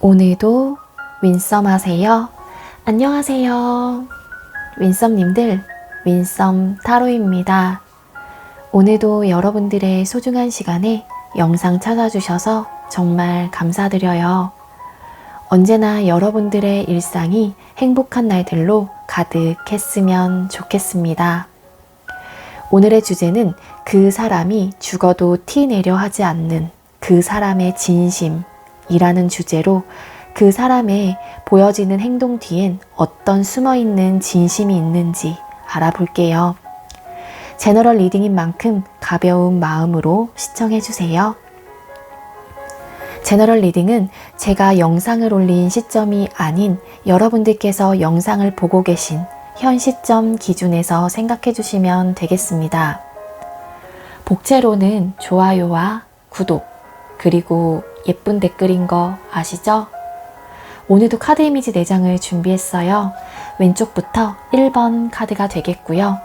오늘도 윈썸 하세요. 안녕하세요. 윈썸님들, 윈썸 타로입니다. 오늘도 여러분들의 소중한 시간에 영상 찾아주셔서 정말 감사드려요. 언제나 여러분들의 일상이 행복한 날들로 가득했으면 좋겠습니다. 오늘의 주제는 그 사람이 죽어도 티 내려 하지 않는 그 사람의 진심이라는 주제로 그 사람의 보여지는 행동 뒤엔 어떤 숨어있는 진심이 있는지 알아볼게요. 제너럴 리딩인 만큼 가벼운 마음으로 시청해주세요. 제너럴 리딩은 제가 영상을 올린 시점이 아닌 여러분들께서 영상을 보고 계신 현 시점 기준에서 생각해 주시면 되겠습니다. 복채로는 좋아요와 구독, 그리고 예쁜 댓글인 거 아시죠? 오늘도 카드 이미지 4장을 준비했어요. 왼쪽부터 1번 카드가 되겠고요.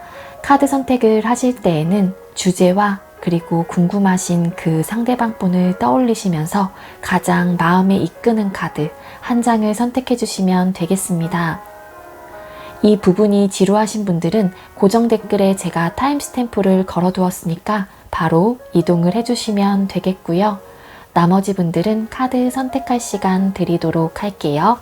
카드 선택을 하실 때에는 주제와 그리고 궁금하신 그 상대방 분을 떠올리시면서 가장 마음에 이끄는 카드 한 장을 선택해 주시면 되겠습니다. 이 부분이 지루하신 분들은 고정 댓글에 제가 타임스탬프를 걸어 두었으니까 바로 이동을 해주시면 되겠고요. 나머지 분들은 카드 선택할 시간 드리도록 할게요.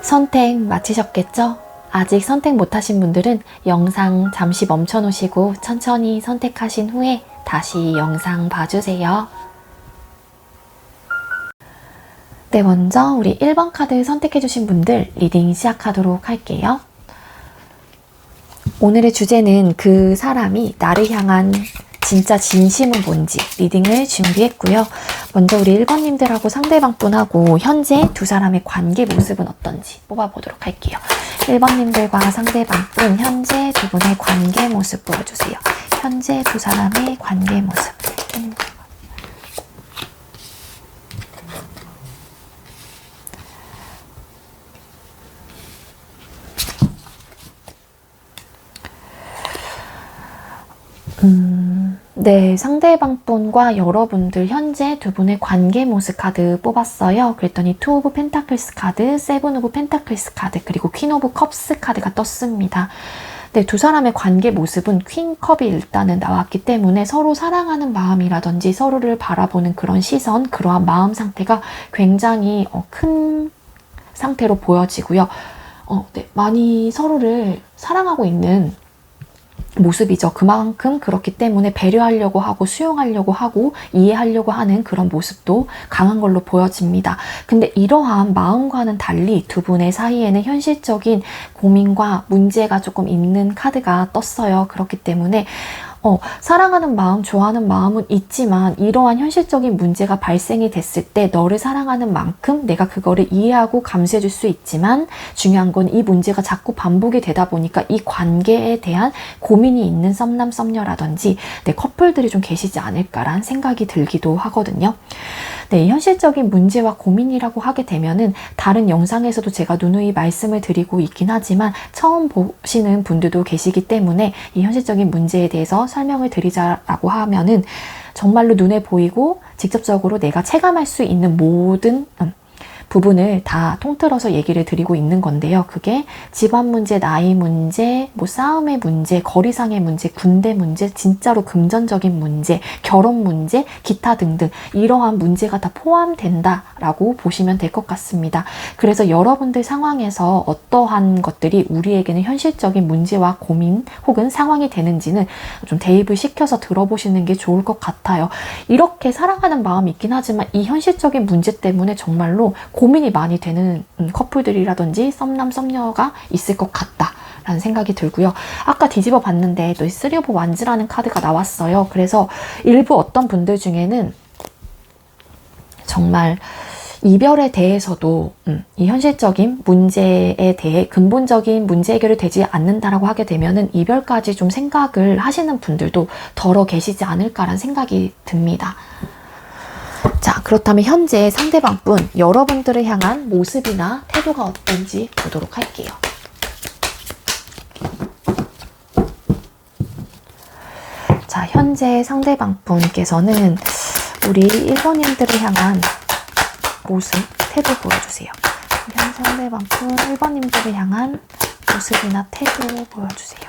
선택 마치셨겠죠? 아직 선택 못하신 분들은 영상 잠시 멈춰 놓으시고 천천히 선택하신 후에 다시 영상 봐주세요. 네, 먼저 우리 1번 카드 선택해 주신 분들 리딩 시작하도록 할게요. 오늘의 주제는 그 사람이 나를 향한 진짜 진심은 뭔지 리딩을 준비했고요. 먼저 우리 1번님들하고 상대방 분하고 현재 두 사람의 관계 모습은 어떤지 뽑아보도록 할게요. 1번님들과 상대방 분 현재 두 분의 관계 모습 보여주세요. 현재 두 사람의 관계 모습. 네, 상대방 분과 여러분들 현재 두 분의 관계 모습 카드 뽑았어요. 그랬더니 투 오브 펜타클스 카드, 세븐 오브 펜타클스 카드, 그리고 퀸 오브 컵스 카드가 떴습니다. 네, 두 사람의 관계 모습은 퀸컵이 일단은 나왔기 때문에 서로 사랑하는 마음이라든지 서로를 바라보는 그런 시선, 그러한 마음 상태가 굉장히 큰 상태로 보여지고요. 네, 많이 서로를 사랑하고 있는 모습이죠. 그만큼 그렇기 때문에 배려하려고 하고 수용하려고 하고 이해하려고 하는 그런 모습도 강한 걸로 보여집니다. 근데 이러한 마음과는 달리 두 분의 사이에는 현실적인 고민과 문제가 조금 있는 카드가 떴어요. 그렇기 때문에 사랑하는 마음, 좋아하는 마음은 있지만 이러한 현실적인 문제가 발생이 됐을 때 너를 사랑하는 만큼 내가 그거를 이해하고 감수해 줄 수 있지만 중요한 건 이 문제가 자꾸 반복이 되다 보니까 이 관계에 대한 고민이 있는 썸남 썸녀라든지 커플들이 좀 계시지 않을까라는 생각이 들기도 하거든요. 네, 현실적인 문제와 고민이라고 하게 되면은 다른 영상에서도 제가 누누이 말씀을 드리고 있긴 하지만 처음 보시는 분들도 계시기 때문에 이 현실적인 문제에 대해서 설명을 드리자라고 하면은 정말로 눈에 보이고 직접적으로 내가 체감할 수 있는 모든 부분을 다 통틀어서 얘기를 드리고 있는 건데요. 그게 집안 문제, 나이 문제, 싸움의 문제, 거리상의 문제, 군대 문제, 진짜로 금전적인 문제, 결혼 문제, 기타 등등 이러한 문제가 다 포함된다라고 보시면 될 것 같습니다. 그래서 여러분들 상황에서 어떠한 것들이 우리에게는 현실적인 문제와 고민 혹은 상황이 되는지는 좀 대입을 시켜서 들어보시는 게 좋을 것 같아요. 이렇게 사랑하는 마음이 있긴 하지만 이 현실적인 문제 때문에 정말로 고민이 많이 되는 커플들이라든지 썸남 썸녀가 있을 것 같다 라는 생각이 들고요. 아까 뒤집어 봤는데 또 쓰리 오브 완즈라는 카드가 나왔어요. 그래서 일부 어떤 분들 중에는 정말 이별에 대해서도 이 현실적인 문제에 대해 근본적인 문제 해결이 되지 않는다라고 하게 되면은 이별까지 좀 생각을 하시는 분들도 덜어 계시지 않을까라는 생각이 듭니다. 그렇다면 현재 상대방분, 여러분들을 향한 모습이나 태도가 어떤지 보도록 할게요. 자, 현재 상대방분께서는 우리 1번님들을 향한 모습, 태도 보여주세요. 상대방분 1번님들을 향한 모습이나 태도 보여주세요.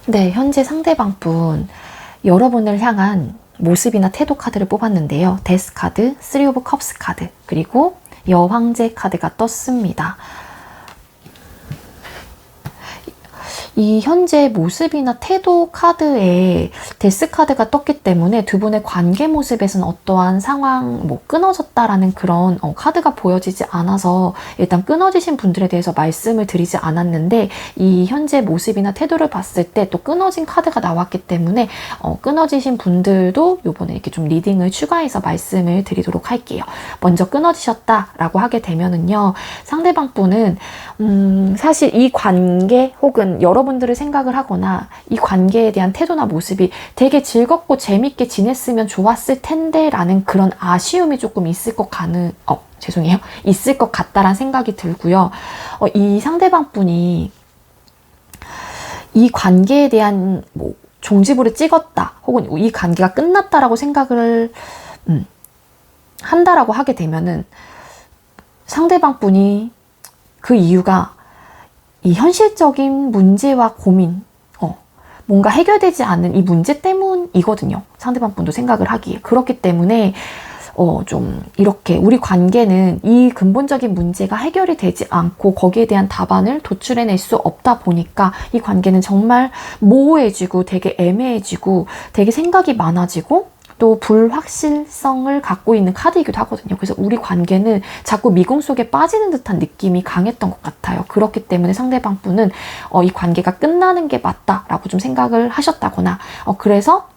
네, 현재 상대방분 여러분을 향한 모습이나 태도 카드를 뽑았는데요. 데스 카드, 3 오브 컵스 카드, 그리고 여황제 카드가 떴습니다. 이 현재 모습이나 태도 카드에 데스 카드가 떴기 때문에 두 분의 관계 모습에서는 어떠한 상황, 끊어졌다라는 그런 카드가 보여지지 않아서 일단 끊어지신 분들에 대해서 말씀을 드리지 않았는데, 이 현재 모습이나 태도를 봤을 때 또 끊어진 카드가 나왔기 때문에 끊어지신 분들도 요번에 이렇게 좀 리딩을 추가해서 말씀을 드리도록 할게요. 먼저 끊어지셨다라고 하게 되면은요, 상대방 분은 사실 이 관계 혹은 여러분들을 생각을 하거나 이 관계에 대한 태도나 모습이 되게 즐겁고 재밌게 지냈으면 좋았을 텐데 라는 그런 아쉬움이 조금 있을 것 있을 것 같다라는 생각이 들고요. 이 상대방 분이 이 관계에 대한 종지부를 찍었다 혹은 이 관계가 끝났다라고 생각을 한다라고 하게 되면은 상대방 분이 그 이유가 이 현실적인 문제와 고민, 뭔가 해결되지 않는 이 문제 때문이거든요. 상대방 분도 생각을 하기에. 그렇기 때문에 좀 이렇게 우리 관계는 이 근본적인 문제가 해결이 되지 않고 거기에 대한 답안을 도출해낼 수 없다 보니까 이 관계는 정말 모호해지고 되게 애매해지고 되게 생각이 많아지고 또 불확실성을 갖고 있는 카드이기도 하거든요. 그래서 우리 관계는 자꾸 미궁 속에 빠지는 듯한 느낌이 강했던 것 같아요. 그렇기 때문에 상대방 분은 이 관계가 끝나는 게 맞다라고 좀 생각을 하셨다거나 그래서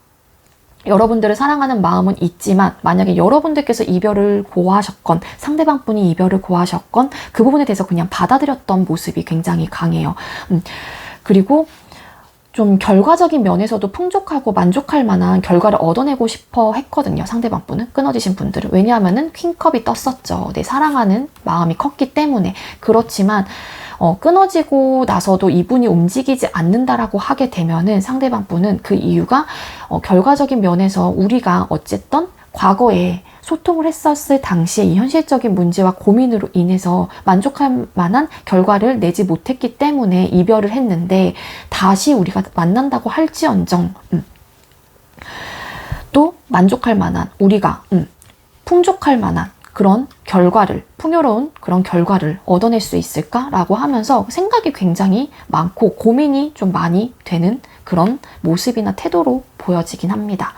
여러분들을 사랑하는 마음은 있지만 만약에 여러분들께서 이별을 고하셨건 상대방 분이 이별을 고하셨건 그 부분에 대해서 그냥 받아들였던 모습이 굉장히 강해요. 그리고 좀 결과적인 면에서도 풍족하고 만족할 만한 결과를 얻어내고 싶어 했거든요. 상대방 분은, 끊어지신 분들은. 왜냐하면은 퀸컵이 떴었죠. 내 사랑하는 마음이 컸기 때문에. 그렇지만 끊어지고 나서도 이분이 움직이지 않는다라고 하게 되면은 상대방 분은 그 이유가 결과적인 면에서 우리가 어쨌든 과거에 소통을 했었을 당시에 이 현실적인 문제와 고민으로 인해서 만족할 만한 결과를 내지 못했기 때문에 이별을 했는데, 다시 우리가 만난다고 할지언정 또 만족할 만한, 우리가 풍족할 만한 그런 결과를, 풍요로운 그런 결과를 얻어낼 수 있을까라고 하면서 생각이 굉장히 많고 고민이 좀 많이 되는 그런 모습이나 태도로 보여지긴 합니다.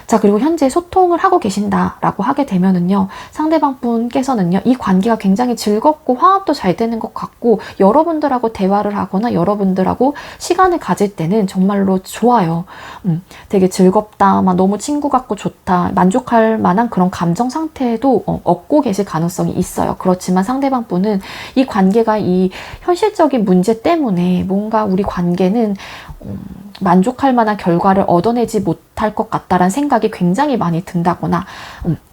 자, 그리고 현재 소통을 하고 계신다라고 하게 되면은요, 상대방 분께서는요, 이 관계가 굉장히 즐겁고 화합도 잘 되는 것 같고, 여러분들하고 대화를 하거나 여러분들하고 시간을 가질 때는 정말로 좋아요. 되게 즐겁다, 막 너무 친구 같고 좋다, 만족할 만한 그런 감정 상태도 얻고 계실 가능성이 있어요. 그렇지만 상대방 분은 이 관계가 이 현실적인 문제 때문에 뭔가 우리 관계는 만족할 만한 결과를 얻어내지 못할 것 같다라는 생각이 굉장히 많이 든다거나,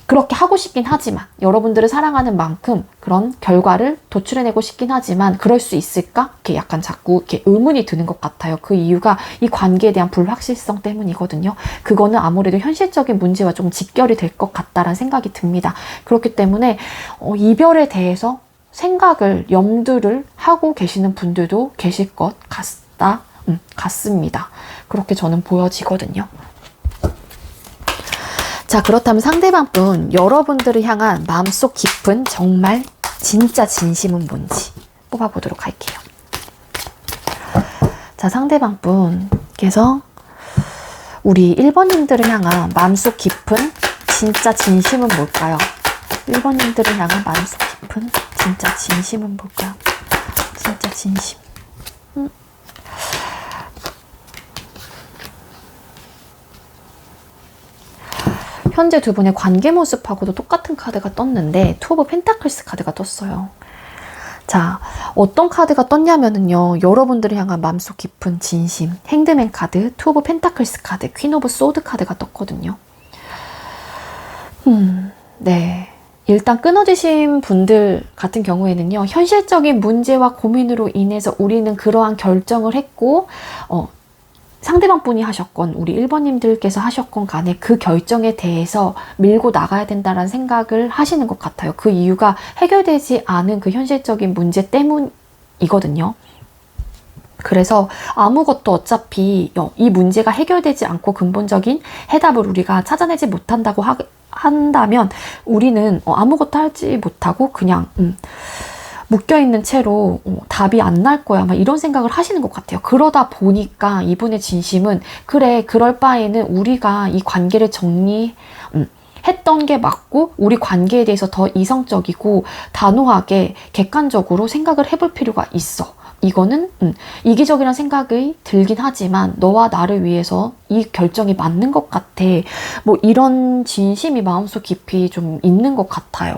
그렇게 하고 싶긴 하지만, 여러분들을 사랑하는 만큼 그런 결과를 도출해내고 싶긴 하지만 그럴 수 있을까? 이렇게 약간 자꾸 이렇게 의문이 드는 것 같아요. 그 이유가 이 관계에 대한 불확실성 때문이거든요. 그거는 아무래도 현실적인 문제와 좀 직결이 될 것 같다라는 생각이 듭니다. 그렇기 때문에 이별에 대해서 생각을, 염두를 하고 계시는 분들도 계실 것 같습니다. 그렇게 저는 보여지거든요. 자, 그렇다면 상대방 분, 여러분들을 향한 마음속 깊은 정말 진짜 진심은 뭔지 뽑아보도록 할게요. 자, 상대방 분께서 우리 1번님들을 향한 마음속 깊은 진짜 진심은 뭘까요? 1번님들을 향한 마음속 깊은 진짜 진심은 뭘까요? 진짜 진심. 현재 두 분의 관계 모습하고도 똑같은 카드가 떴는데 투 오브 펜타클스 카드가 떴어요. 자, 어떤 카드가 떴냐면은요, 여러분들을 향한 마음속 깊은 진심, 행드맨 카드, 투 오브 펜타클스 카드, 퀸 오브 소드 카드가 떴거든요. 네. 일단 끊어지신 분들 같은 경우에는요, 현실적인 문제와 고민으로 인해서 우리는 그러한 결정을 했고, 상대방 분이 하셨건 우리 1번님들께서 하셨건 간에 그 결정에 대해서 밀고 나가야 된다는 생각을 하시는 것 같아요. 그 이유가 해결되지 않은 그 현실적인 문제 때문이거든요. 그래서 아무것도 어차피 이 문제가 해결되지 않고 근본적인 해답을 우리가 찾아내지 못한다고 한다면 우리는 아무것도 하지 못하고 그냥 묶여있는 채로 답이 안 날 거야 막 이런 생각을 하시는 것 같아요. 그러다 보니까 이분의 진심은 그래 그럴 바에는 우리가 이 관계를 했던 게 맞고 우리 관계에 대해서 더 이성적이고 단호하게 객관적으로 생각을 해볼 필요가 있어. 이거는 이기적이라는 생각이 들긴 하지만 너와 나를 위해서 이 결정이 맞는 것 같아. 뭐 이런 진심이 마음속 깊이 좀 있는 것 같아요.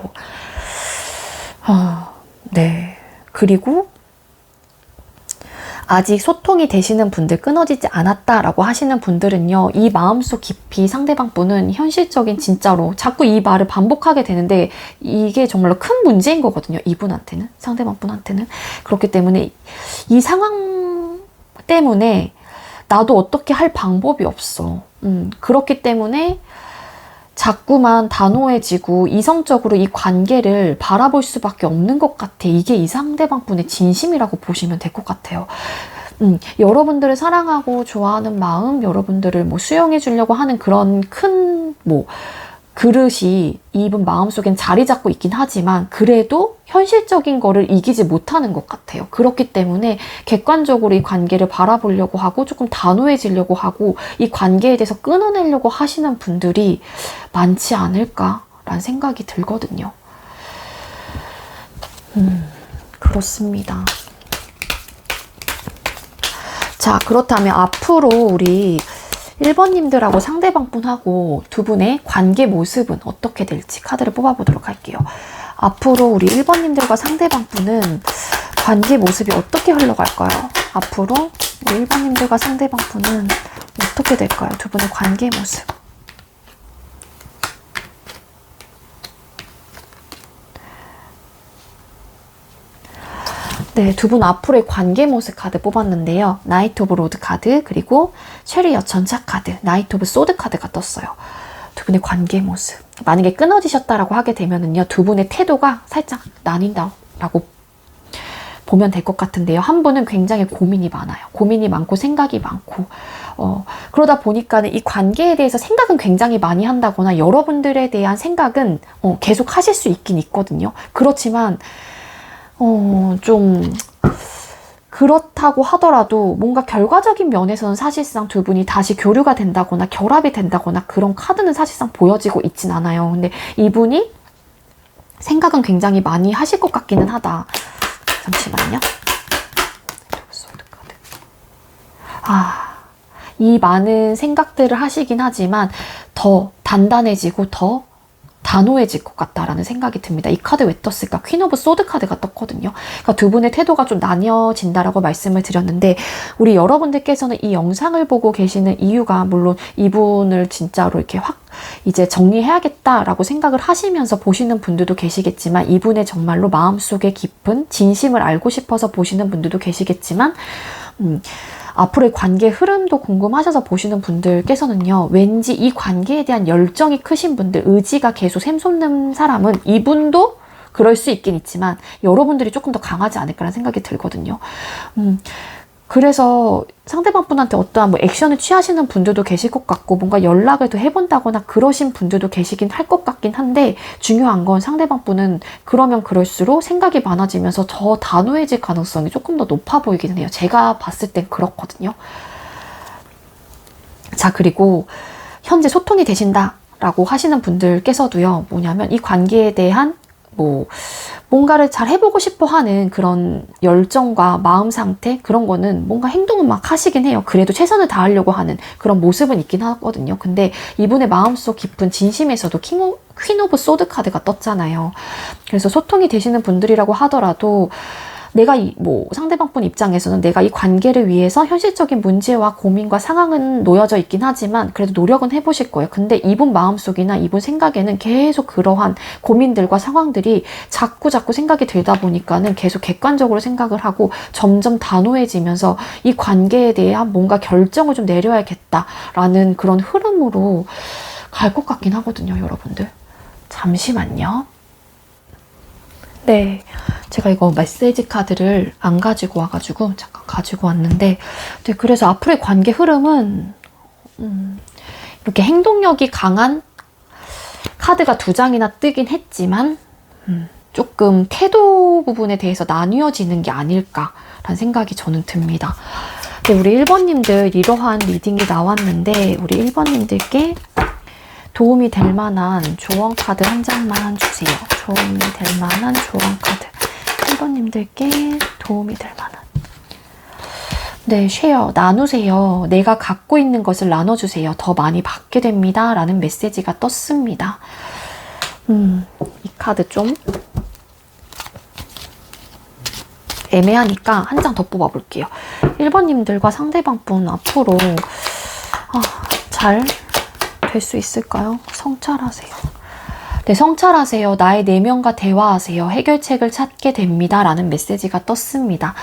네. 그리고 아직 소통이 되시는 분들, 끊어지지 않았다라고 하시는 분들은요, 이 마음속 깊이 상대방 분은 현실적인 진짜로 자꾸 이 말을 반복하게 되는데 이게 정말로 큰 문제인 거거든요. 이분한테는, 상대방 분한테는. 그렇기 때문에 이 상황 때문에 나도 어떻게 할 방법이 없어. 그렇기 때문에 자꾸만 단호해지고 이성적으로 이 관계를 바라볼 수밖에 없는 것 같아. 이게 이 상대방 분의 진심이라고 보시면 될 것 같아요. 여러분들을 사랑하고 좋아하는 마음, 여러분들을 뭐 수용해 주려고 하는 그런 큰 그릇이 이분 마음속엔 자리 잡고 있긴 하지만 그래도 현실적인 거를 이기지 못하는 것 같아요. 그렇기 때문에 객관적으로 이 관계를 바라보려고 하고 조금 단호해지려고 하고 이 관계에 대해서 끊어내려고 하시는 분들이 많지 않을까라는 생각이 들거든요. 그렇습니다. 자, 그렇다면 앞으로 우리 1번님들하고 상대방 분하고 두 분의 관계 모습은 어떻게 될지 카드를 뽑아보도록 할게요. 앞으로 우리 1번님들과 상대방 분은 관계 모습이 어떻게 흘러갈까요? 앞으로 우리 1번님들과 상대방 분은 어떻게 될까요? 두 분의 관계 모습. 네, 두 분 앞으로의 관계 모습 카드 뽑았는데요. 나이트 오브 로드 카드, 그리고 쉐리엇 전차 카드, 나이트 오브 소드 카드가 떴어요. 두 분의 관계 모습. 만약에 끊어지셨다라고 하게 되면은요, 두 분의 태도가 살짝 나뉜다라고 보면 될 것 같은데요. 한 분은 굉장히 고민이 많아요. 고민이 많고 생각이 많고 그러다 보니까는 이 관계에 대해서 생각은 굉장히 많이 한다거나 여러분들에 대한 생각은 계속 하실 수 있긴 있거든요. 그렇지만 좀 그렇다고 하더라도 뭔가 결과적인 면에서는 사실상 두 분이 다시 교류가 된다거나 결합이 된다거나 그런 카드는 사실상 보여지고 있진 않아요. 근데 이분이 생각은 굉장히 많이 하실 것 같기는 하다. 잠시만요. 이 많은 생각들을 하시긴 하지만 더 단단해지고 더 단호해질 것 같다라는 생각이 듭니다. 이 카드 왜 떴을까? 퀸 오브 소드 카드가 떴거든요. 그러니까 두 분의 태도가 좀 나뉘어진다라고 말씀을 드렸는데 우리 여러분들께서는 이 영상을 보고 계시는 이유가 물론 이분을 진짜로 이렇게 확 이제 정리해야겠다라고 생각을 하시면서 보시는 분들도 계시겠지만 이분의 정말로 마음속에 깊은 진심을 알고 싶어서 보시는 분들도 계시겠지만 앞으로의 관계 흐름도 궁금하셔서 보시는 분들께서는요. 왠지 이 관계에 대한 열정이 크신 분들, 의지가 계속 샘솟는 사람은 이분도 그럴 수 있긴 있지만 여러분들이 조금 더 강하지 않을까라는 생각이 들거든요. 그래서 상대방 분한테 어떠한 액션을 취하시는 분들도 계실 것 같고 뭔가 연락을 더 해본다거나 그러신 분들도 계시긴 할 것 같긴 한데 중요한 건 상대방 분은 그러면 그럴수록 생각이 많아지면서 더 단호해질 가능성이 조금 더 높아 보이기는 해요. 제가 봤을 땐 그렇거든요. 자, 그리고 현재 소통이 되신다라고 하시는 분들께서도요. 뭐냐면 이 관계에 대한 뭔가를 잘 해보고 싶어 하는 그런 열정과 마음 상태, 그런 거는 뭔가 행동은 막 하시긴 해요. 그래도 최선을 다하려고 하는 그런 모습은 있긴 하거든요. 근데 이분의 마음속 깊은 진심에서도 퀸 오브 소드 카드가 떴잖아요. 그래서 소통이 되시는 분들이라고 하더라도 내가 뭐 상대방 분 입장에서는 내가 이 관계를 위해서 현실적인 문제와 고민과 상황은 놓여져 있긴 하지만 그래도 노력은 해보실 거예요. 근데 이분 마음속이나 이분 생각에는 계속 그러한 고민들과 상황들이 자꾸 생각이 들다 보니까는 계속 객관적으로 생각을 하고 점점 단호해지면서 이 관계에 대한 뭔가 결정을 좀 내려야겠다라는 그런 흐름으로 갈 것 같긴 하거든요, 여러분들. 잠시만요. 네, 제가 이거 메시지 카드를 안 가지고 와가지고 잠깐 가지고 왔는데, 네, 그래서 앞으로의 관계 흐름은 이렇게 행동력이 강한 카드가 2장이나 뜨긴 했지만 조금 태도 부분에 대해서 나뉘어지는 게 아닐까라는 생각이 저는 듭니다. 네, 우리 1번님들 이러한 리딩이 나왔는데 우리 1번님들께 도움이 될 만한 조언 카드 한 장만 주세요. 도움이 될 만한 조언 카드. 1번님들께 도움이 될 만한. 네, 쉐어, 나누세요. 내가 갖고 있는 것을 나눠주세요. 더 많이 받게 됩니다. 라는 메시지가 떴습니다. 이 카드 좀 애매하니까 한 장 더 뽑아볼게요. 1번님들과 상대방 분 앞으로 잘 될 수 있을까요? 성찰하세요. 네, 성찰하세요. 나의 내면과 대화하세요. 해결책을 찾게 됩니다. 라는 메시지가 떴습니다.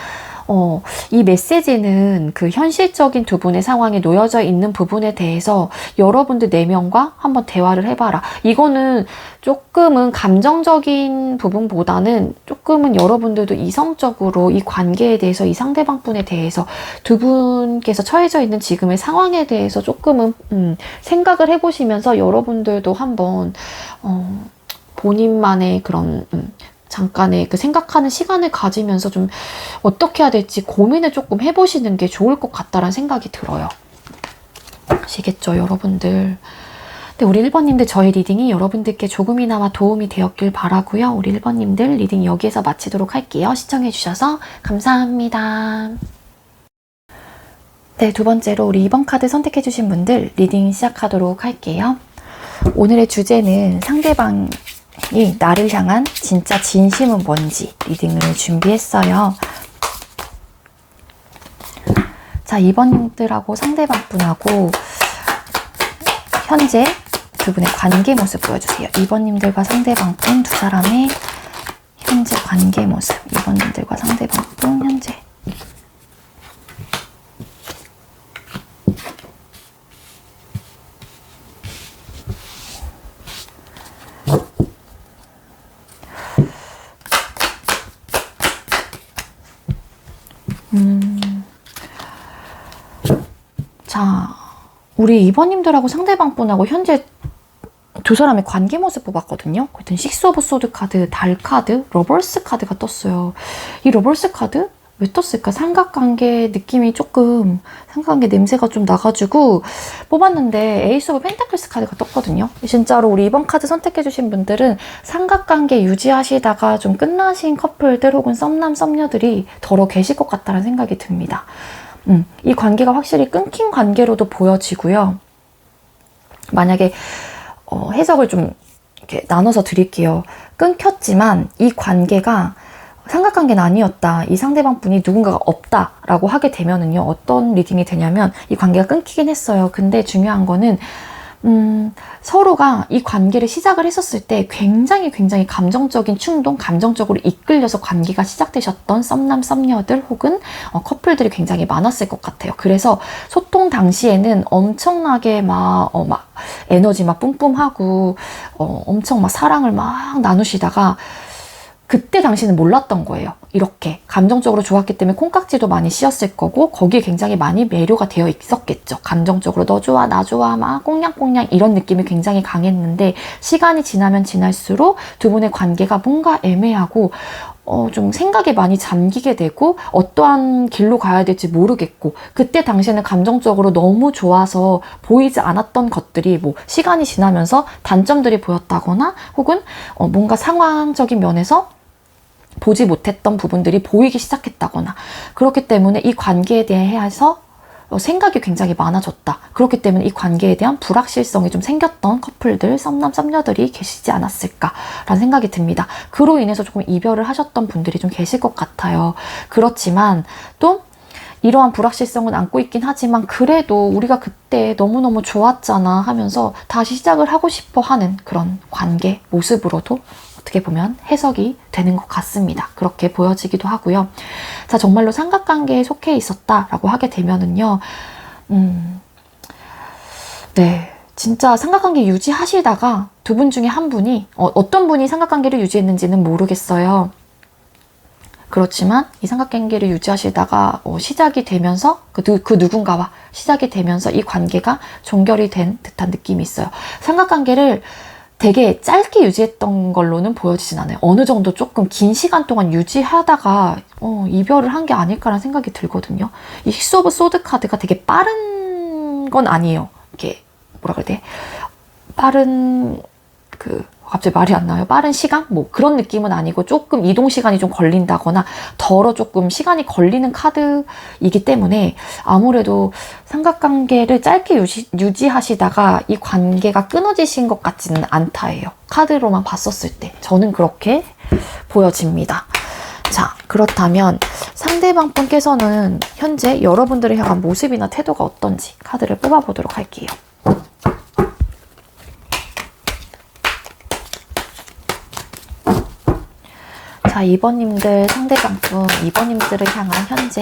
이 메시지는 그 현실적인 두 분의 상황에 놓여져 있는 부분에 대해서 여러분들 내면과 한번 대화를 해봐라. 이거는 조금은 감정적인 부분보다는 조금은 여러분들도 이성적으로 이 관계에 대해서 이 상대방 분에 대해서 두 분께서 처해져 있는 지금의 상황에 대해서 조금은 생각을 해보시면서 여러분들도 한번 본인만의 그런 잠깐의 그 생각하는 시간을 가지면서 좀 어떻게 해야 될지 고민을 조금 해보시는 게 좋을 것 같다라는 생각이 들어요. 아시겠죠, 여러분들? 네, 우리 1번님들 저희 리딩이 여러분들께 조금이나마 도움이 되었길 바라고요. 우리 1번님들 리딩 여기에서 마치도록 할게요. 시청해주셔서 감사합니다. 네, 두 번째로 우리 2번 카드 선택해주신 분들 리딩 시작하도록 할게요. 오늘의 주제는 상대방이 나를 향한 진짜 진심은 뭔지 리딩을 준비했어요. 자, 2번님들하고 상대방 분하고 현재 두 분의 관계 모습 보여주세요. 2번님들과 상대방 분 두 사람의 현재 관계 모습. 2번님들과 상대방 분 현재. 자, 우리 2번님들하고 상대방 분하고 현재 두 사람의 관계 모습 뽑았거든요. 그랬더니 식스 오브 소드 카드, 달 카드, 러버스 카드가 떴어요. 이 러버스 카드? 왜 떴을까? 삼각관계 느낌이 조금, 삼각관계 냄새가 좀 나가지고 뽑았는데 에이스 오브 펜타클스 카드가 떴거든요. 진짜로 우리 2번 카드 선택해주신 분들은 삼각관계 유지하시다가 좀 끝나신 커플들 혹은 썸남, 썸녀들이 더러 계실 것 같다는 생각이 듭니다. 이 관계가 확실히 끊긴 관계로도 보여지고요. 만약에 해석을 좀 이렇게 나눠서 드릴게요. 끊겼지만 이 관계가 삼각관계는 아니었다. 이 상대방 분이 누군가가 없다라고 하게 되면은요. 어떤 리딩이 되냐면 이 관계가 끊기긴 했어요. 근데 중요한 거는 서로가 이 관계를 시작을 했었을 때 굉장히 감정적인 충동, 감정적으로 이끌려서 관계가 시작되셨던 썸남, 썸녀들 혹은 커플들이 굉장히 많았을 것 같아요. 그래서 소통 당시에는 엄청나게 막 에너지 막 뿜뿜하고 엄청 막 사랑을 막 나누시다가 그때 당시는 몰랐던 거예요. 이렇게 감정적으로 좋았기 때문에 콩깍지도 많이 씌었을 거고 거기에 굉장히 많이 매료가 되어 있었겠죠. 감정적으로 너 좋아 나 좋아 막 꽁냥꽁냥 이런 느낌이 굉장히 강했는데 시간이 지나면 지날수록 두 분의 관계가 뭔가 애매하고 좀 생각에 많이 잠기게 되고 어떠한 길로 가야 될지 모르겠고 그때 당시에는 감정적으로 너무 좋아서 보이지 않았던 것들이 뭐 시간이 지나면서 단점들이 보였다거나 혹은 뭔가 상황적인 면에서 보지 못했던 부분들이 보이기 시작했다거나, 그렇기 때문에 이 관계에 대해서 생각이 굉장히 많아졌다. 그렇기 때문에 이 관계에 대한 불확실성이 좀 생겼던 커플들, 썸남, 썸녀들이 계시지 않았을까라는 생각이 듭니다. 그로 인해서 조금 이별을 하셨던 분들이 좀 계실 것 같아요. 그렇지만 또 이러한 불확실성은 안고 있긴 하지만 그래도 우리가 그때 너무너무 좋았잖아 하면서 다시 시작을 하고 싶어 하는 그런 관계 모습으로도 어떻게 보면 해석이 되는 것 같습니다. 그렇게 보여지기도 하고요. 자, 정말로 삼각관계에 속해 있었다라고 하게 되면은요, 네, 진짜 삼각관계 유지하시다가 두 분 중에 한 분이, 어떤 분이 삼각관계를 유지했는지는 모르겠어요. 그렇지만 이 삼각관계를 유지하시다가 시작이 되면서 그 누군가와 시작이 되면서 이 관계가 종결이 된 듯한 느낌이 있어요. 삼각관계를 되게 짧게 유지했던 걸로는 보여지진 않아요. 어느 정도 조금 긴 시간 동안 유지하다가 이별을 한 게 아닐까라는 생각이 들거든요. 이 식스 오브 소드 카드가 되게 빠른 건 아니에요. 이게 뭐라 그래야 돼? 빠른 갑자기 말이 안 나와요. 빠른 시간? 뭐 그런 느낌은 아니고 조금 이동 시간이 좀 걸린다거나 덜어 조금 시간이 걸리는 카드이기 때문에 아무래도 삼각관계를 짧게 유지하시다가 이 관계가 끊어지신 것 같지는 않다예요. 카드로만 봤었을 때. 저는 그렇게 보여집니다. 자, 그렇다면 상대방 분께서는 현재 여러분들을 향한 모습이나 태도가 어떤지 카드를 뽑아보도록 할게요. 자, 2번님들 상대방분, 2번님들을 향한 현재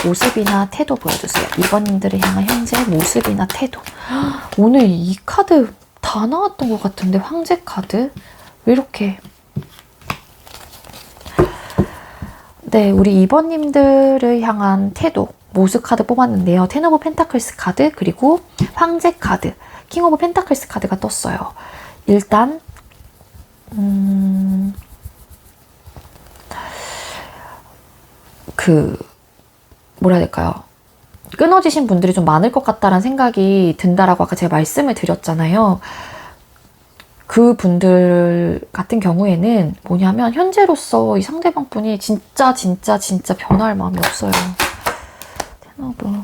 모습이나 태도 보여주세요. 2번님들을 향한 현재 모습이나 태도. 오늘 이 카드 다 나왔던 것 같은데, 황제 카드? 왜 이렇게? 네, 우리 2번님들을 향한 태도, 모습 카드 뽑았는데요. 텐 오브 펜타클스 카드, 그리고 황제 카드, 킹 오브 펜타클스 카드가 떴어요. 일단 뭐라 해야 될까요? 끊어지신 분들이 좀 많을 것 같다라는 생각이 든다라고 아까 제가 말씀을 드렸잖아요. 그 분들 같은 경우에는 뭐냐면 현재로서 이 상대방 분이 진짜 변화할 마음이 없어요. 테너브.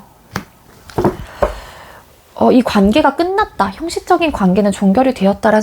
이 관계가 끝났다. 형식적인 관계는 종결이 되었다라는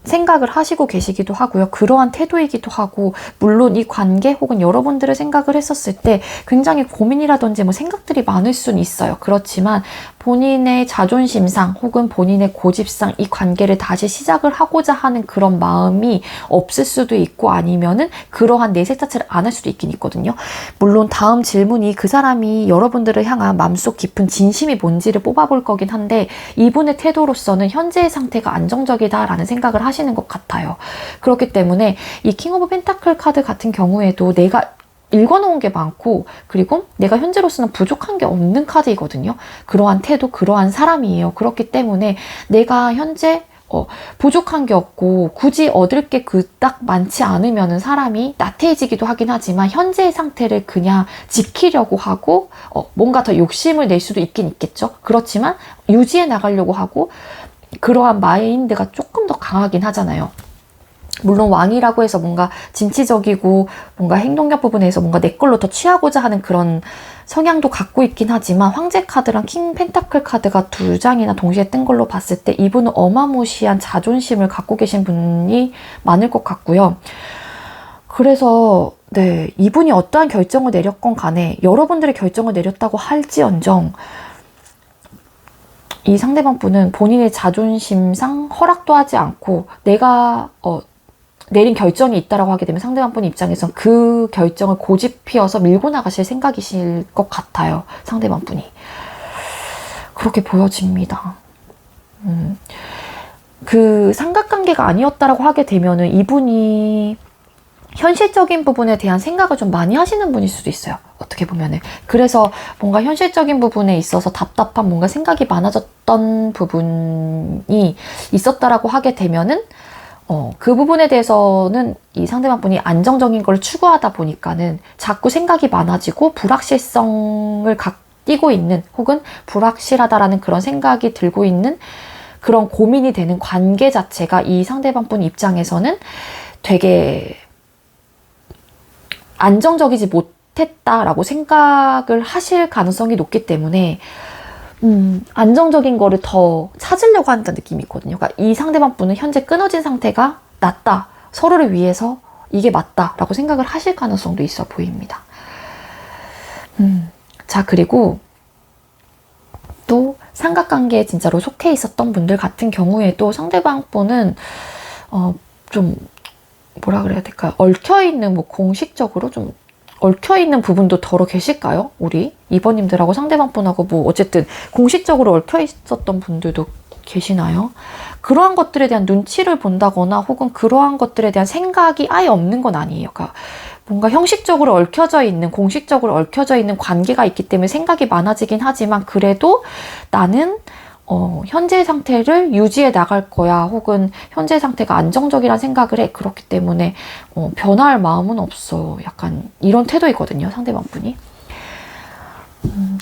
생각을 하시고 계시기도 하고요. 그러한 태도이기도 하고, 물론 이 관계 혹은 여러분들을 생각을 했었을 때 굉장히 고민이라든지 뭐 생각들이 많을 수는 있어요. 그렇지만 본인의 자존심상 혹은 본인의 고집상 이 관계를 다시 시작을 하고자 하는 그런 마음이 없을 수도 있고, 아니면은 그러한 내색 자체를 안 할 수도 있긴 있거든요. 물론 다음 질문이 그 사람이 여러분들을 향한 마음속 깊은 진심이 뭔지를 뽑아볼 거긴 한데, 이분의 태도로서는 현재의 상태가 안정적이다라는 생각을 하시는 것 같아요. 그렇기 때문에 이 킹 오브 펜타클 카드 같은 경우에도 내가 읽어놓은 게 많고, 그리고 내가 현재로서는 부족한 게 없는 카드이거든요. 그러한 태도, 그러한 사람이에요. 그렇기 때문에 내가 현재 부족한 게 없고 굳이 얻을 게 그닥 많지 않으면은 사람이 나태해지기도 하긴 하지만 현재의 상태를 그냥 지키려고 하고 뭔가 더 욕심을 낼 수도 있긴 있겠죠. 그렇지만 유지해 나가려고 하고, 그러한 마인드가 조금 더 강하긴 하잖아요. 물론 왕이라고 해서 뭔가 진취적이고 뭔가 행동력 부분에서 뭔가 내 걸로 더 취하고자 하는 그런 성향도 갖고 있긴 하지만, 황제 카드랑 킹 펜타클 카드가 두 장이나 동시에 뜬 걸로 봤을 때 이분은 어마무시한 자존심을 갖고 계신 분이 많을 것 같고요. 그래서 네, 이분이 어떠한 결정을 내렸건 간에 여러분들의 결정을 내렸다고 할지언정 이 상대방 분은 본인의 자존심상 허락도 하지 않고 내가 내린 결정이 있다라고 하게 되면 상대방 분 입장에선 그 결정을 고집피어서 밀고 나가실 생각이실 것 같아요. 상대방 분이. 그렇게 보여집니다. 그 삼각관계가 아니었다라고 하게 되면은 이분이 현실적인 부분에 대한 생각을 좀 많이 하시는 분일 수도 있어요. 어떻게 보면은. 그래서 뭔가 현실적인 부분에 있어서 답답한 뭔가 생각이 많아졌던 부분이 있었다라고 하게 되면은 그 부분에 대해서는 이 상대방 분이 안정적인 걸 추구하다 보니까는 자꾸 생각이 많아지고 불확실성을 띠고 있는, 혹은 불확실하다라는 그런 생각이 들고 있는 그런 고민이 되는 관계 자체가 이 상대방 분 입장에서는 되게 안정적이지 못했다라고 생각을 하실 가능성이 높기 때문에 안정적인 거를 더 찾으려고 한다는 느낌이 있거든요. 그러니까 이 상대방 분은 현재 끊어진 상태가 낫다. 서로를 위해서 이게 맞다라고 생각을 하실 가능성도 있어 보입니다. 자, 그리고 또 삼각관계에 진짜로 속해 있었던 분들 같은 경우에도 상대방 분은 좀 뭐라 그래야 될까요? 얽혀있는 뭐 공식적으로 좀 얽혀있는 부분도 덜어 계실까요? 우리 2번님들하고 상대방 분하고 뭐 어쨌든 공식적으로 얽혀있었던 분들도 계시나요? 그러한 것들에 대한 눈치를 본다거나 혹은 그러한 것들에 대한 생각이 아예 없는 건 아니에요. 그러니까 뭔가 형식적으로 얽혀져 있는, 공식적으로 얽혀져 있는 관계가 있기 때문에 생각이 많아지긴 하지만 그래도 나는 현재 상태를 유지해 나갈 거야. 혹은 현재 상태가 안정적이란 생각을 해. 그렇기 때문에 변할 마음은 없어. 약간 이런 태도이거든요. 상대방 분이.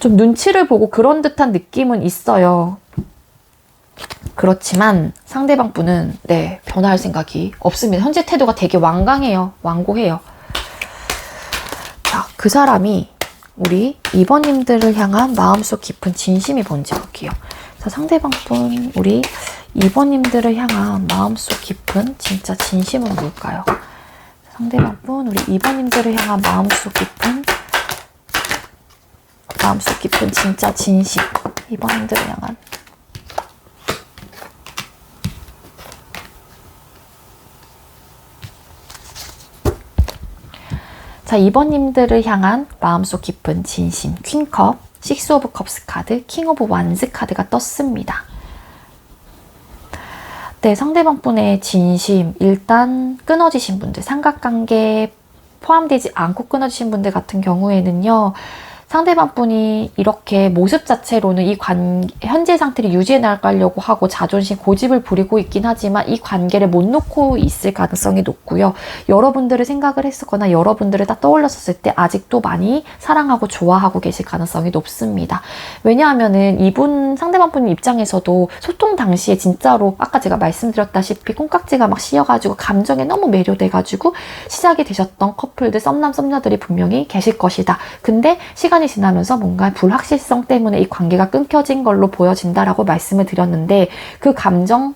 좀 눈치를 보고 그런 듯한 느낌은 있어요. 그렇지만 상대방 분은 네, 변할 생각이 없습니다. 현재 태도가 되게 완강해요. 완고해요. 자, 그 사람이 우리 2번님들을 향한 마음속 깊은 진심이 뭔지 볼게요. 자, 상대방 분, 우리 2번님들을 향한 마음속 깊은 진짜 진심은 뭘까요? 상대방 분, 우리 2번님들을 향한 마음속 깊은 진짜 진심. 2번님들을 향한. 자, 2번님들을 향한 마음속 깊은 진심. 퀸컵, 식스 오브 컵스 카드, 킹 오브 완스 카드가 떴습니다. 네, 상대방 분의 진심, 일단 끊어지신 분들, 삼각관계에 포함되지 않고 끊어지신 분들 같은 경우에는요, 상대방 분이 이렇게 모습 자체로는 이 현재 상태를 유지해 나가려고 하고 자존심, 고집을 부리고 있긴 하지만 이 관계를 못 놓고 있을 가능성이 높고요. 여러분들을 생각을 했었거나 여러분들을 딱 떠올렸었을 때 아직도 많이 사랑하고 좋아하고 계실 가능성이 높습니다. 왜냐하면은 상대방 분 입장에서도 소통 당시에 진짜로 아까 제가 말씀드렸다시피 콩깍지가 막 씌여가지고 감정에 너무 매료돼가지고 시작이 되셨던 커플들, 썸남, 썸녀들이 분명히 계실 것이다. 근데 시간이 지나면서 뭔가 불확실성 때문에 이 관계가 끊겨진 걸로 보여진다라고 말씀을 드렸는데 그 감정이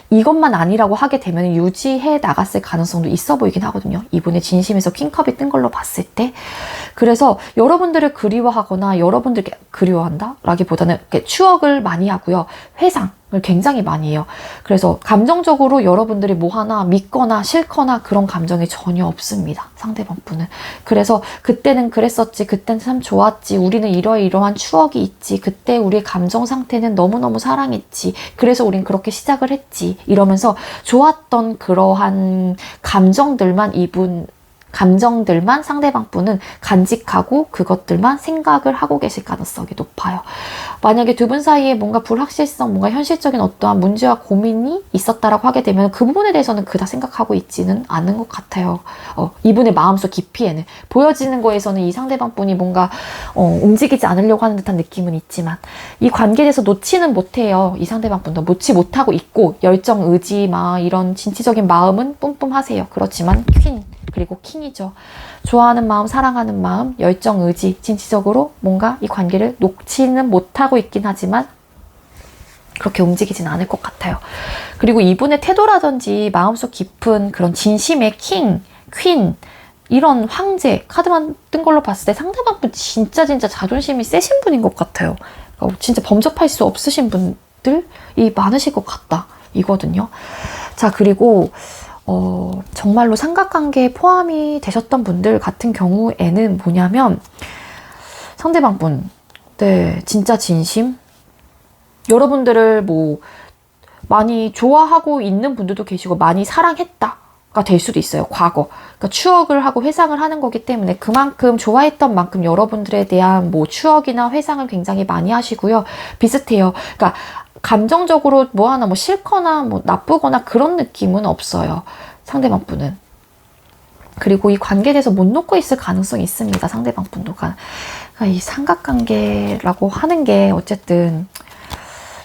이것만 아니라고 하게 되면 유지해 나갔을 가능성도 있어 보이긴 하거든요. 이분의 진심에서 킹컵이 뜬 걸로 봤을 때. 그래서 여러분들을 그리워하거나 여러분들께 그리워한다? 라기보다는 추억을 많이 하고요. 회상을 굉장히 많이 해요. 그래서 감정적으로 여러분들이 뭐 하나 믿거나 싫거나 그런 감정이 전혀 없습니다. 상대방 분은. 그래서 그때는 그랬었지. 그때는 참 좋았지. 우리는 이러이러한 추억이 있지. 그때 우리의 감정 상태는 너무너무 사랑했지. 그래서 우린 그렇게 시작을 했지. 이러면서 좋았던 그러한 감정들만 상대방 분은 간직하고 그것들만 생각을 하고 계실 가능성이 높아요. 만약에 두 분 사이에 뭔가 불확실성, 뭔가 현실적인 어떠한 문제와 고민이 있었다라고 하게 되면 그 부분에 대해서는 그닥 생각하고 있지는 않은 것 같아요. 이분의 마음속 깊이에는. 보여지는 거에서는 이 상대방 분이 뭔가 움직이지 않으려고 하는 듯한 느낌은 있지만 이 관계에 대해서 놓지는 못해요. 이 상대방 분도 놓지 못하고 있고 열정, 의지, 이런 진취적인 마음은 뿜뿜하세요. 그렇지만 그리고 킹이죠. 좋아하는 마음, 사랑하는 마음, 열정, 의지, 진취적으로 뭔가 이 관계를 놓지는 못하고 있긴 하지만 그렇게 움직이진 않을 것 같아요. 그리고 이분의 태도라든지 마음속 깊은 그런 진심의 킹, 퀸, 이런 황제 카드만 뜬 걸로 봤을 때 상대방 분 진짜 자존심이 세신 분인 것 같아요. 진짜 범접할 수 없으신 분들이 많으실 것 같다 이거든요. 자, 그리고 정말로 삼각관계에 포함이 되셨던 분들 같은 경우에는 뭐냐면 상대방 분, 네, 진짜 진심? 여러분들을 많이 좋아하고 있는 분들도 계시고 많이 사랑했다가 될 수도 있어요. 과거. 그러니까 추억을 하고 회상을 하는 거기 때문에 그만큼 좋아했던 만큼 여러분들에 대한 추억이나 회상을 굉장히 많이 하시고요. 비슷해요. 그러니까 감정적으로 하나 싫거나 나쁘거나 그런 느낌은 없어요. 상대방 분은. 그리고 이 관계에 대해서 못 놓고 있을 가능성이 있습니다. 상대방 분도. 그러니까 이 삼각관계라고 하는 게 어쨌든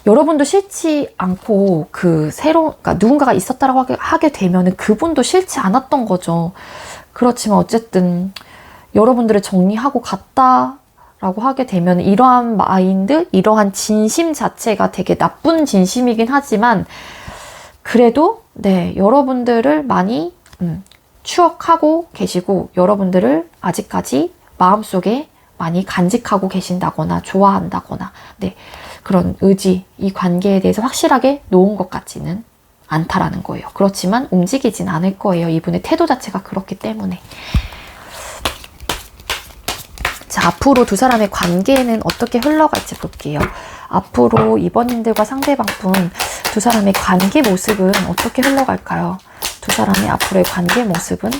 여러분도 싫지 않고 그러니까 누군가가 있었다라고 하게 되면은 그분도 싫지 않았던 거죠. 그렇지만 어쨌든 여러분들을 정리하고 갔다라고 하게 되면 이러한 마인드, 이러한 진심 자체가 되게 나쁜 진심이긴 하지만 그래도 네, 여러분들을 많이 추억하고 계시고 여러분들을 아직까지 마음속에 많이 간직하고 계신다거나 좋아한다거나 네, 그런 의지, 이 관계에 대해서 확실하게 놓은 것 같지는 않다라는 거예요. 그렇지만 움직이진 않을 거예요. 이분의 태도 자체가 그렇기 때문에. 자, 앞으로 두 사람의 관계는 어떻게 흘러갈지 볼게요. 앞으로 이번님들과 상대방분 두 사람의 관계 모습은 어떻게 흘러갈까요? 두 사람의 앞으로의 관계 모습은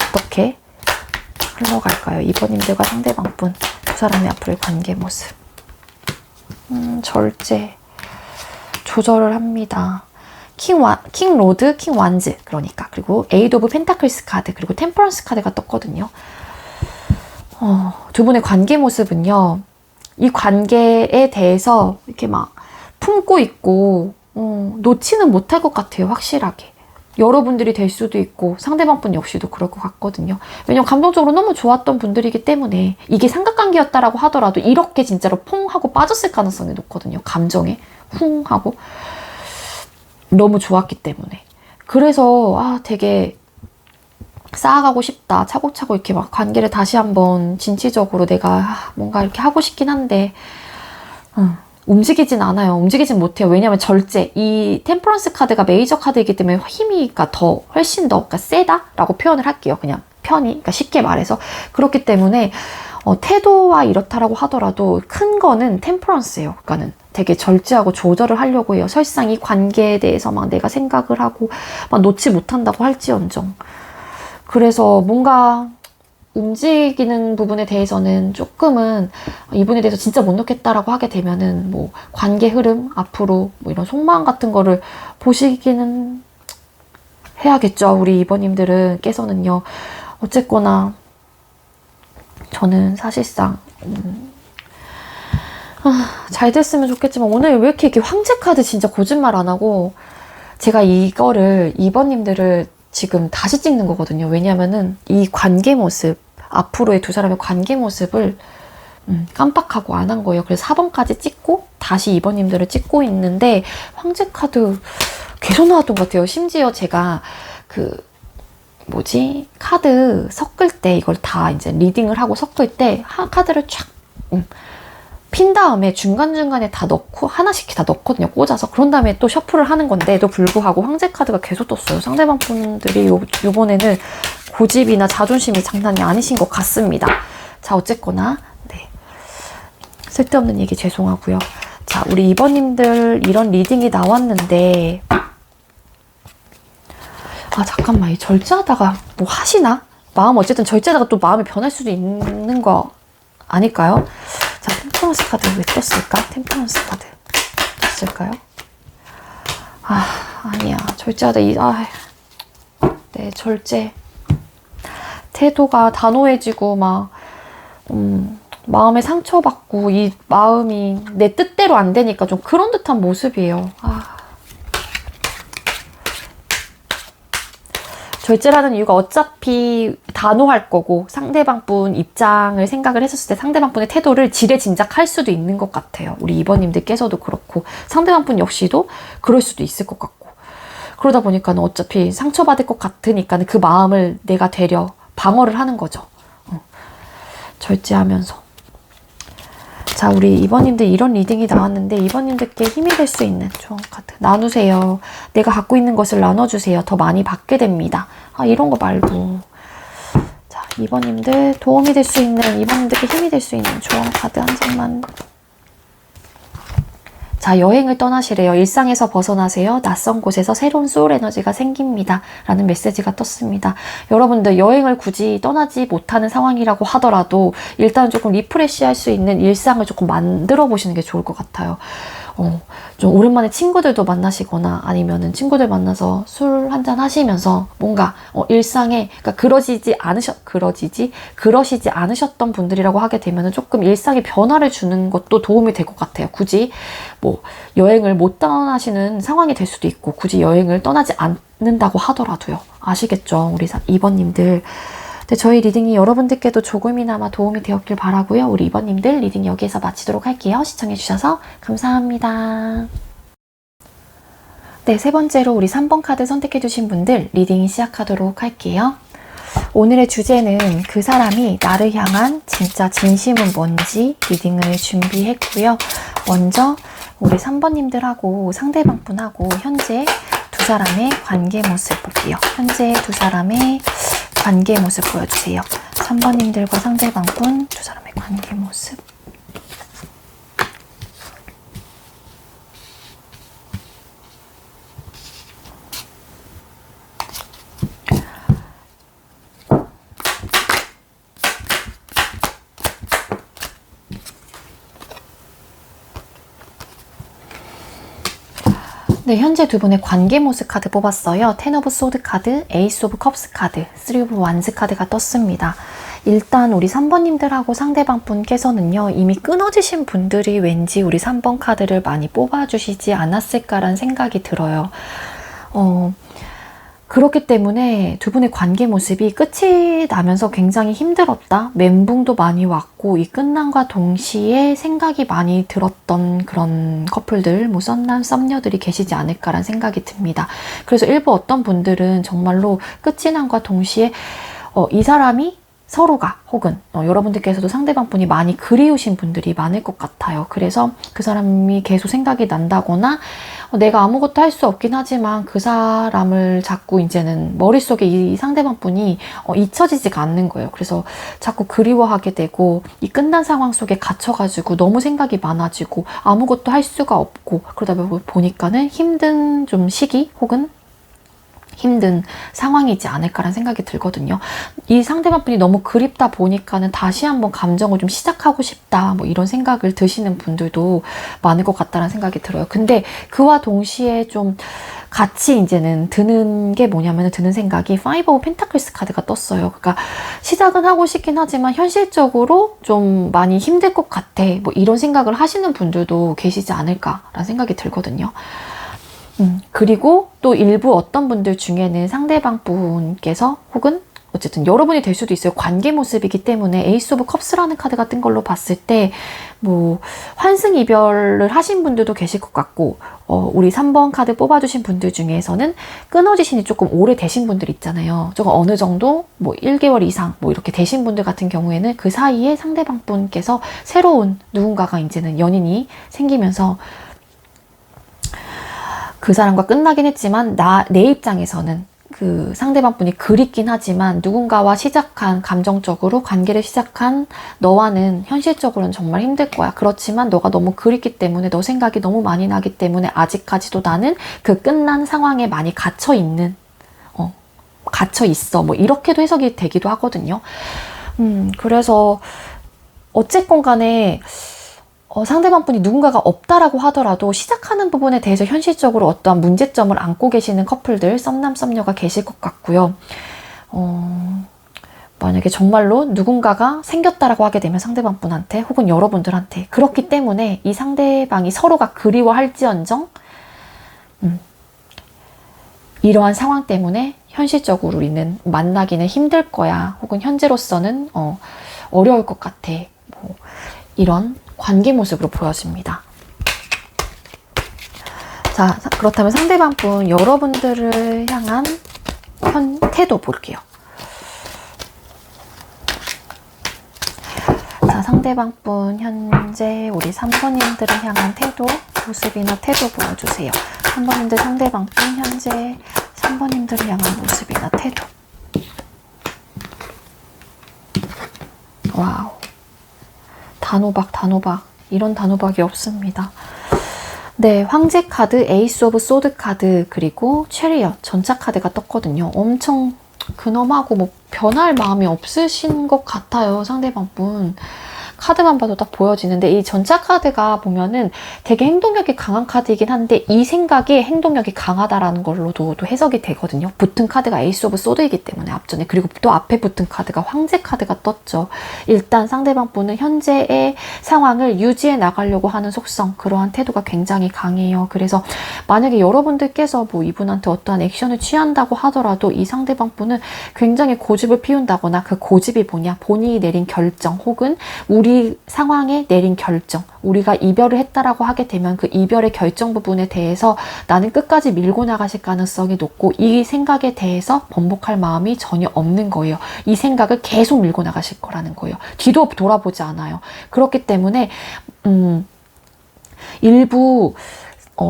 어떻게 흘러갈까요? 이번님들과 상대방분 두 사람의 앞으로의 관계 모습. 절제. 조절을 합니다. 킹 로드, 킹 완즈. 그러니까. 그리고 에이드 오브 펜타클스 카드. 그리고 템퍼런스 카드가 떴거든요. 두 분의 관계 모습은요. 이 관계에 대해서 이렇게 막 품고 있고 놓지는 못할 것 같아요. 확실하게. 여러분들이 될 수도 있고 상대방 분 역시도 그럴 것 같거든요. 왜냐면 감정적으로 너무 좋았던 분들이기 때문에 이게 삼각관계였다라고 하더라도 이렇게 진짜로 퐁 하고 빠졌을 가능성이 높거든요. 감정에 쿵 하고 너무 좋았기 때문에. 그래서 되게 쌓아가고 싶다. 차곡차곡 이렇게 막 관계를 다시 한번 진취적으로 내가 뭔가 이렇게 하고 싶긴 한데 움직이진 않아요. 움직이진 못해요. 왜냐하면 절제. 이 템퍼런스 카드가 메이저 카드이기 때문에 힘이가 훨씬 더 그러니까 세다라고 표현을 할게요. 그냥 편히. 그러니까 쉽게 말해서. 그렇기 때문에 태도와 이렇다라고 하더라도 큰 거는 템퍼런스예요. 그러니까는 되게 절제하고 조절을 하려고 해요. 설상 이 관계에 대해서 막 내가 생각을 하고 막 놓지 못한다고 할지언정. 그래서 뭔가 움직이는 부분에 대해서는 조금은 이분에 대해서 진짜 못 놓겠다라고 하게 되면은 뭐 관계 흐름 앞으로 뭐 이런 속마음 같은 거를 보시기는 해야겠죠. 우리 이번님들은 깨서는요. 어쨌거나 저는 사실상 잘 됐으면 좋겠지만 오늘 왜 이렇게 황제 카드 진짜 거짓말 안 하고 제가 이거를 이번님들을 지금 다시 찍는 거거든요. 왜냐면은 이 관계 모습 앞으로의 두 사람의 관계 모습을 깜빡하고 안 한 거예요. 그래서 4번까지 찍고 다시 2번님들을 찍고 있는데 황제 카드 계속 나왔던 것 같아요. 심지어 제가 카드 섞을 때 이걸 다 이제 리딩을 하고 섞을 때 카드를 쫙 핀 다음에 중간중간에 다 넣고 하나씩 다 넣거든요. 꽂아서. 그런 다음에 또 셔플을 하는 건데도 불구하고 황제 카드가 계속 떴어요. 상대방 분들이 요번에는 고집이나 자존심이 장난이 아니신 것 같습니다. 자, 어쨌거나 네, 쓸데없는 얘기 죄송하고요. 자, 우리 이번님들 이런 리딩이 나왔는데 잠깐만, 이 절제하다가 뭐 하시나? 마음 어쨌든 절제하다가 또 마음이 변할 수도 있는 거 아닐까요? 자, 템퍼런스 카드 왜 떴을까? 템퍼런스 카드 떴을까요? 아니야. 절제하다 네, 절제. 태도가 단호해지고 막 마음에 상처받고 이 마음이 내 뜻대로 안 되니까 좀 그런 듯한 모습이에요. 절제라는 이유가 어차피 단호할 거고 상대방 분 입장을 생각을 했었을 때 상대방 분의 태도를 지레짐작할 수도 있는 것 같아요. 우리 이번님들께서도 그렇고 상대방 분 역시도 그럴 수도 있을 것 같고 그러다 보니까는 어차피 상처받을 것 같으니까 그 마음을 내가 되려 방어를 하는 거죠. 절제하면서. 자, 우리 이번님들 이런 리딩이 나왔는데 이번님들께 힘이 될 수 있는 좋은 카드. 나누세요. 내가 갖고 있는 것을 나눠주세요. 더 많이 받게 됩니다. 이런 거 말고. 자, 이번님들 도움이 될 수 있는, 이번님들께 힘이 될 수 있는 좋은 카드 한 장만. 자, 여행을 떠나시래요. 일상에서 벗어나세요. 낯선 곳에서 새로운 소울 에너지가 생깁니다. 라는 메시지가 떴습니다. 여러분들 여행을 굳이 떠나지 못하는 상황이라고 하더라도 일단 조금 리프레시 할 수 있는 일상을 조금 만들어 보시는 게 좋을 것 같아요. 좀 오랜만에 친구들도 만나시거나 아니면은 친구들 만나서 술 한잔 하시면서 뭔가 일상에 그러시지 않으셨던 분들이라고 하게 되면은 조금 일상에 변화를 주는 것도 도움이 될 것 같아요. 굳이 뭐 여행을 못 떠나시는 상황이 될 수도 있고 굳이 여행을 떠나지 않는다고 하더라도요. 아시겠죠? 우리 2번님들. 네, 저희 리딩이 여러분들께도 조금이나마 도움이 되었길 바라고요. 우리 2번님들 리딩 여기에서 마치도록 할게요. 시청해주셔서 감사합니다. 네, 세 번째로 우리 3번 카드 선택해주신 분들 리딩 시작하도록 할게요. 오늘의 주제는 그 사람이 나를 향한 진짜 진심은 뭔지 리딩을 준비했고요. 먼저 우리 3번님들하고 상대방 분하고 현재 두 사람의 관계 모습 볼게요. 현재 두 사람의 관계 모습 보여주세요. 3번님들과 상대방 분 두 사람의 관계 모습. 네, 현재 두 분의 관계 모습 카드 뽑았어요. 텐 오브 소드 카드, 에이스 오브 컵스 카드, 3 오브 완즈 카드가 떴습니다. 일단 우리 3번님들하고 상대방 분께서는요, 이미 끊어지신 분들이 왠지 우리 3번 카드를 많이 뽑아주시지 않았을까라는 생각이 들어요. 그렇기 때문에 두 분의 관계 모습이 끝이 나면서 굉장히 힘들었다. 멘붕도 많이 왔고 이 끝남과 동시에 생각이 많이 들었던 그런 커플들, 뭐 썸남, 썸녀들이 계시지 않을까라는 생각이 듭니다. 그래서 일부 어떤 분들은 정말로 끝이 남과 동시에 이 사람이 서로가 혹은 여러분들께서도 상대방 분이 많이 그리우신 분들이 많을 것 같아요. 그래서 그 사람이 계속 생각이 난다거나 내가 아무것도 할 수 없긴 하지만 그 사람을 자꾸 이제는 머릿속에 이 상대방 분이 잊혀지지가 않는 거예요. 그래서 자꾸 그리워하게 되고 이 끝난 상황 속에 갇혀가지고 너무 생각이 많아지고 아무것도 할 수가 없고 그러다 보니까는 힘든 좀 시기 혹은 힘든 상황이지 않을까라는 생각이 들거든요. 이 상대방 분이 너무 그립다 보니까는 다시 한번 감정을 좀 시작하고 싶다 뭐 이런 생각을 드시는 분들도 많을 것 같다는 생각이 들어요. 근데 그와 동시에 좀 같이 이제는 드는 게 뭐냐면 드는 생각이 5 오브 펜타클스 카드가 떴어요. 그러니까 시작은 하고 싶긴 하지만 현실적으로 좀 많이 힘들 것 같아 뭐 이런 생각을 하시는 분들도 계시지 않을까라는 생각이 들거든요. 그리고 또 일부 어떤 분들 중에는 상대방 분께서 혹은 어쨌든 여러분이 될 수도 있어요. 관계 모습이기 때문에 에이스 오브 컵스라는 카드가 뜬 걸로 봤을 때 뭐 환승 이별을 하신 분들도 계실 것 같고 우리 3번 카드 뽑아주신 분들 중에서는 끊어지신이 조금 오래되신 분들 있잖아요. 조금 어느 정도 뭐 1개월 이상 뭐 이렇게 되신 분들 같은 경우에는 그 사이에 상대방 분께서 새로운 누군가가 이제는 연인이 생기면서 그 사람과 끝나긴 했지만 내 입장에서는 그 상대방 분이 그립긴 하지만 누군가와 시작한 감정적으로 관계를 시작한 너와는 현실적으로는 정말 힘들 거야. 그렇지만 너가 너무 그립기 때문에 너 생각이 너무 많이 나기 때문에 아직까지도 나는 그 끝난 상황에 많이 갇혀 있어. 뭐 이렇게도 해석이 되기도 하거든요. 그래서 어쨌건 간에 상대방 분이 누군가가 없다라고 하더라도 시작하는 부분에 대해서 현실적으로 어떠한 문제점을 안고 계시는 커플들, 썸남, 썸녀가 계실 것 같고요. 만약에 정말로 누군가가 생겼다라고 하게 되면 상대방 분한테 혹은 여러분들한테 그렇기 때문에 이 상대방이 서로가 그리워할지언정 이러한 상황 때문에 현실적으로 우리는 만나기는 힘들 거야. 혹은 현재로서는 어려울 것 같아. 뭐 이런 관계 모습으로 보여집니다. 자, 그렇다면 상대방 분 여러분들을 향한 태도 볼게요. 자, 상대방 분 현재 우리 3번님들을 향한 태도, 모습이나 태도 보여주세요. 3번님들 상대방 분 현재 3번님들을 향한 모습이나 태도. 와우. 단호박 이런 단호박이 없습니다. 네, 황제 카드, 에이스 오브 소드 카드 그리고 체리엇 전차 카드가 떴거든요. 엄청 근엄하고 뭐 변할 마음이 없으신 것 같아요. 상대방 분. 카드만 봐도 딱 보여지는데 이 전차 카드가 보면은 되게 행동력이 강한 카드이긴 한데 이 생각이 행동력이 강하다라는 걸로도 또 해석이 되거든요. 붙은 카드가 에이스 오브 소드이기 때문에 앞전에. 그리고 또 앞에 붙은 카드가 황제 카드가 떴죠. 일단 상대방 분은 현재의 상황을 유지해 나가려고 하는 속성, 그러한 태도가 굉장히 강해요. 그래서 만약에 여러분들께서 뭐 이분한테 어떠한 액션을 취한다고 하더라도 이 상대방 분은 굉장히 고집을 피운다거나 그 고집이 뭐냐, 본인이 내린 결정 혹은 우리 상황에 내린 결정, 우리가 이별을 했다라고 하게 되면 그 이별의 결정 부분에 대해서 나는 끝까지 밀고 나가실 가능성이 높고 이 생각에 대해서 번복할 마음이 전혀 없는 거예요. 이 생각을 계속 밀고 나가실 거라는 거예요. 뒤도 돌아보지 않아요. 그렇기 때문에 일부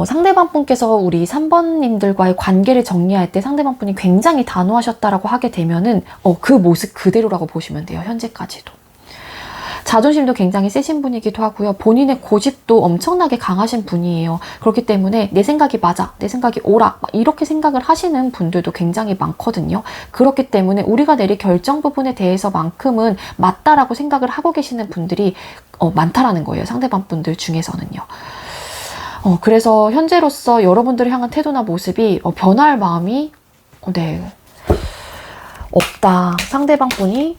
상대방 분께서 우리 3번님들과의 관계를 정리할 때 상대방 분이 굉장히 단호하셨다라고 하게 되면은 그 모습 그대로라고 보시면 돼요. 현재까지도. 자존심도 굉장히 세신 분이기도 하고요. 본인의 고집도 엄청나게 강하신 분이에요. 그렇기 때문에 내 생각이 맞아, 내 생각이 옳아, 이렇게 생각을 하시는 분들도 굉장히 많거든요. 그렇기 때문에 우리가 내릴 결정 부분에 대해서만큼은 맞다라고 생각을 하고 계시는 분들이 많다라는 거예요. 상대방 분들 중에서는요. 그래서 현재로서 여러분들을 향한 태도나 모습이 변할 마음이 없다. 상대방 분이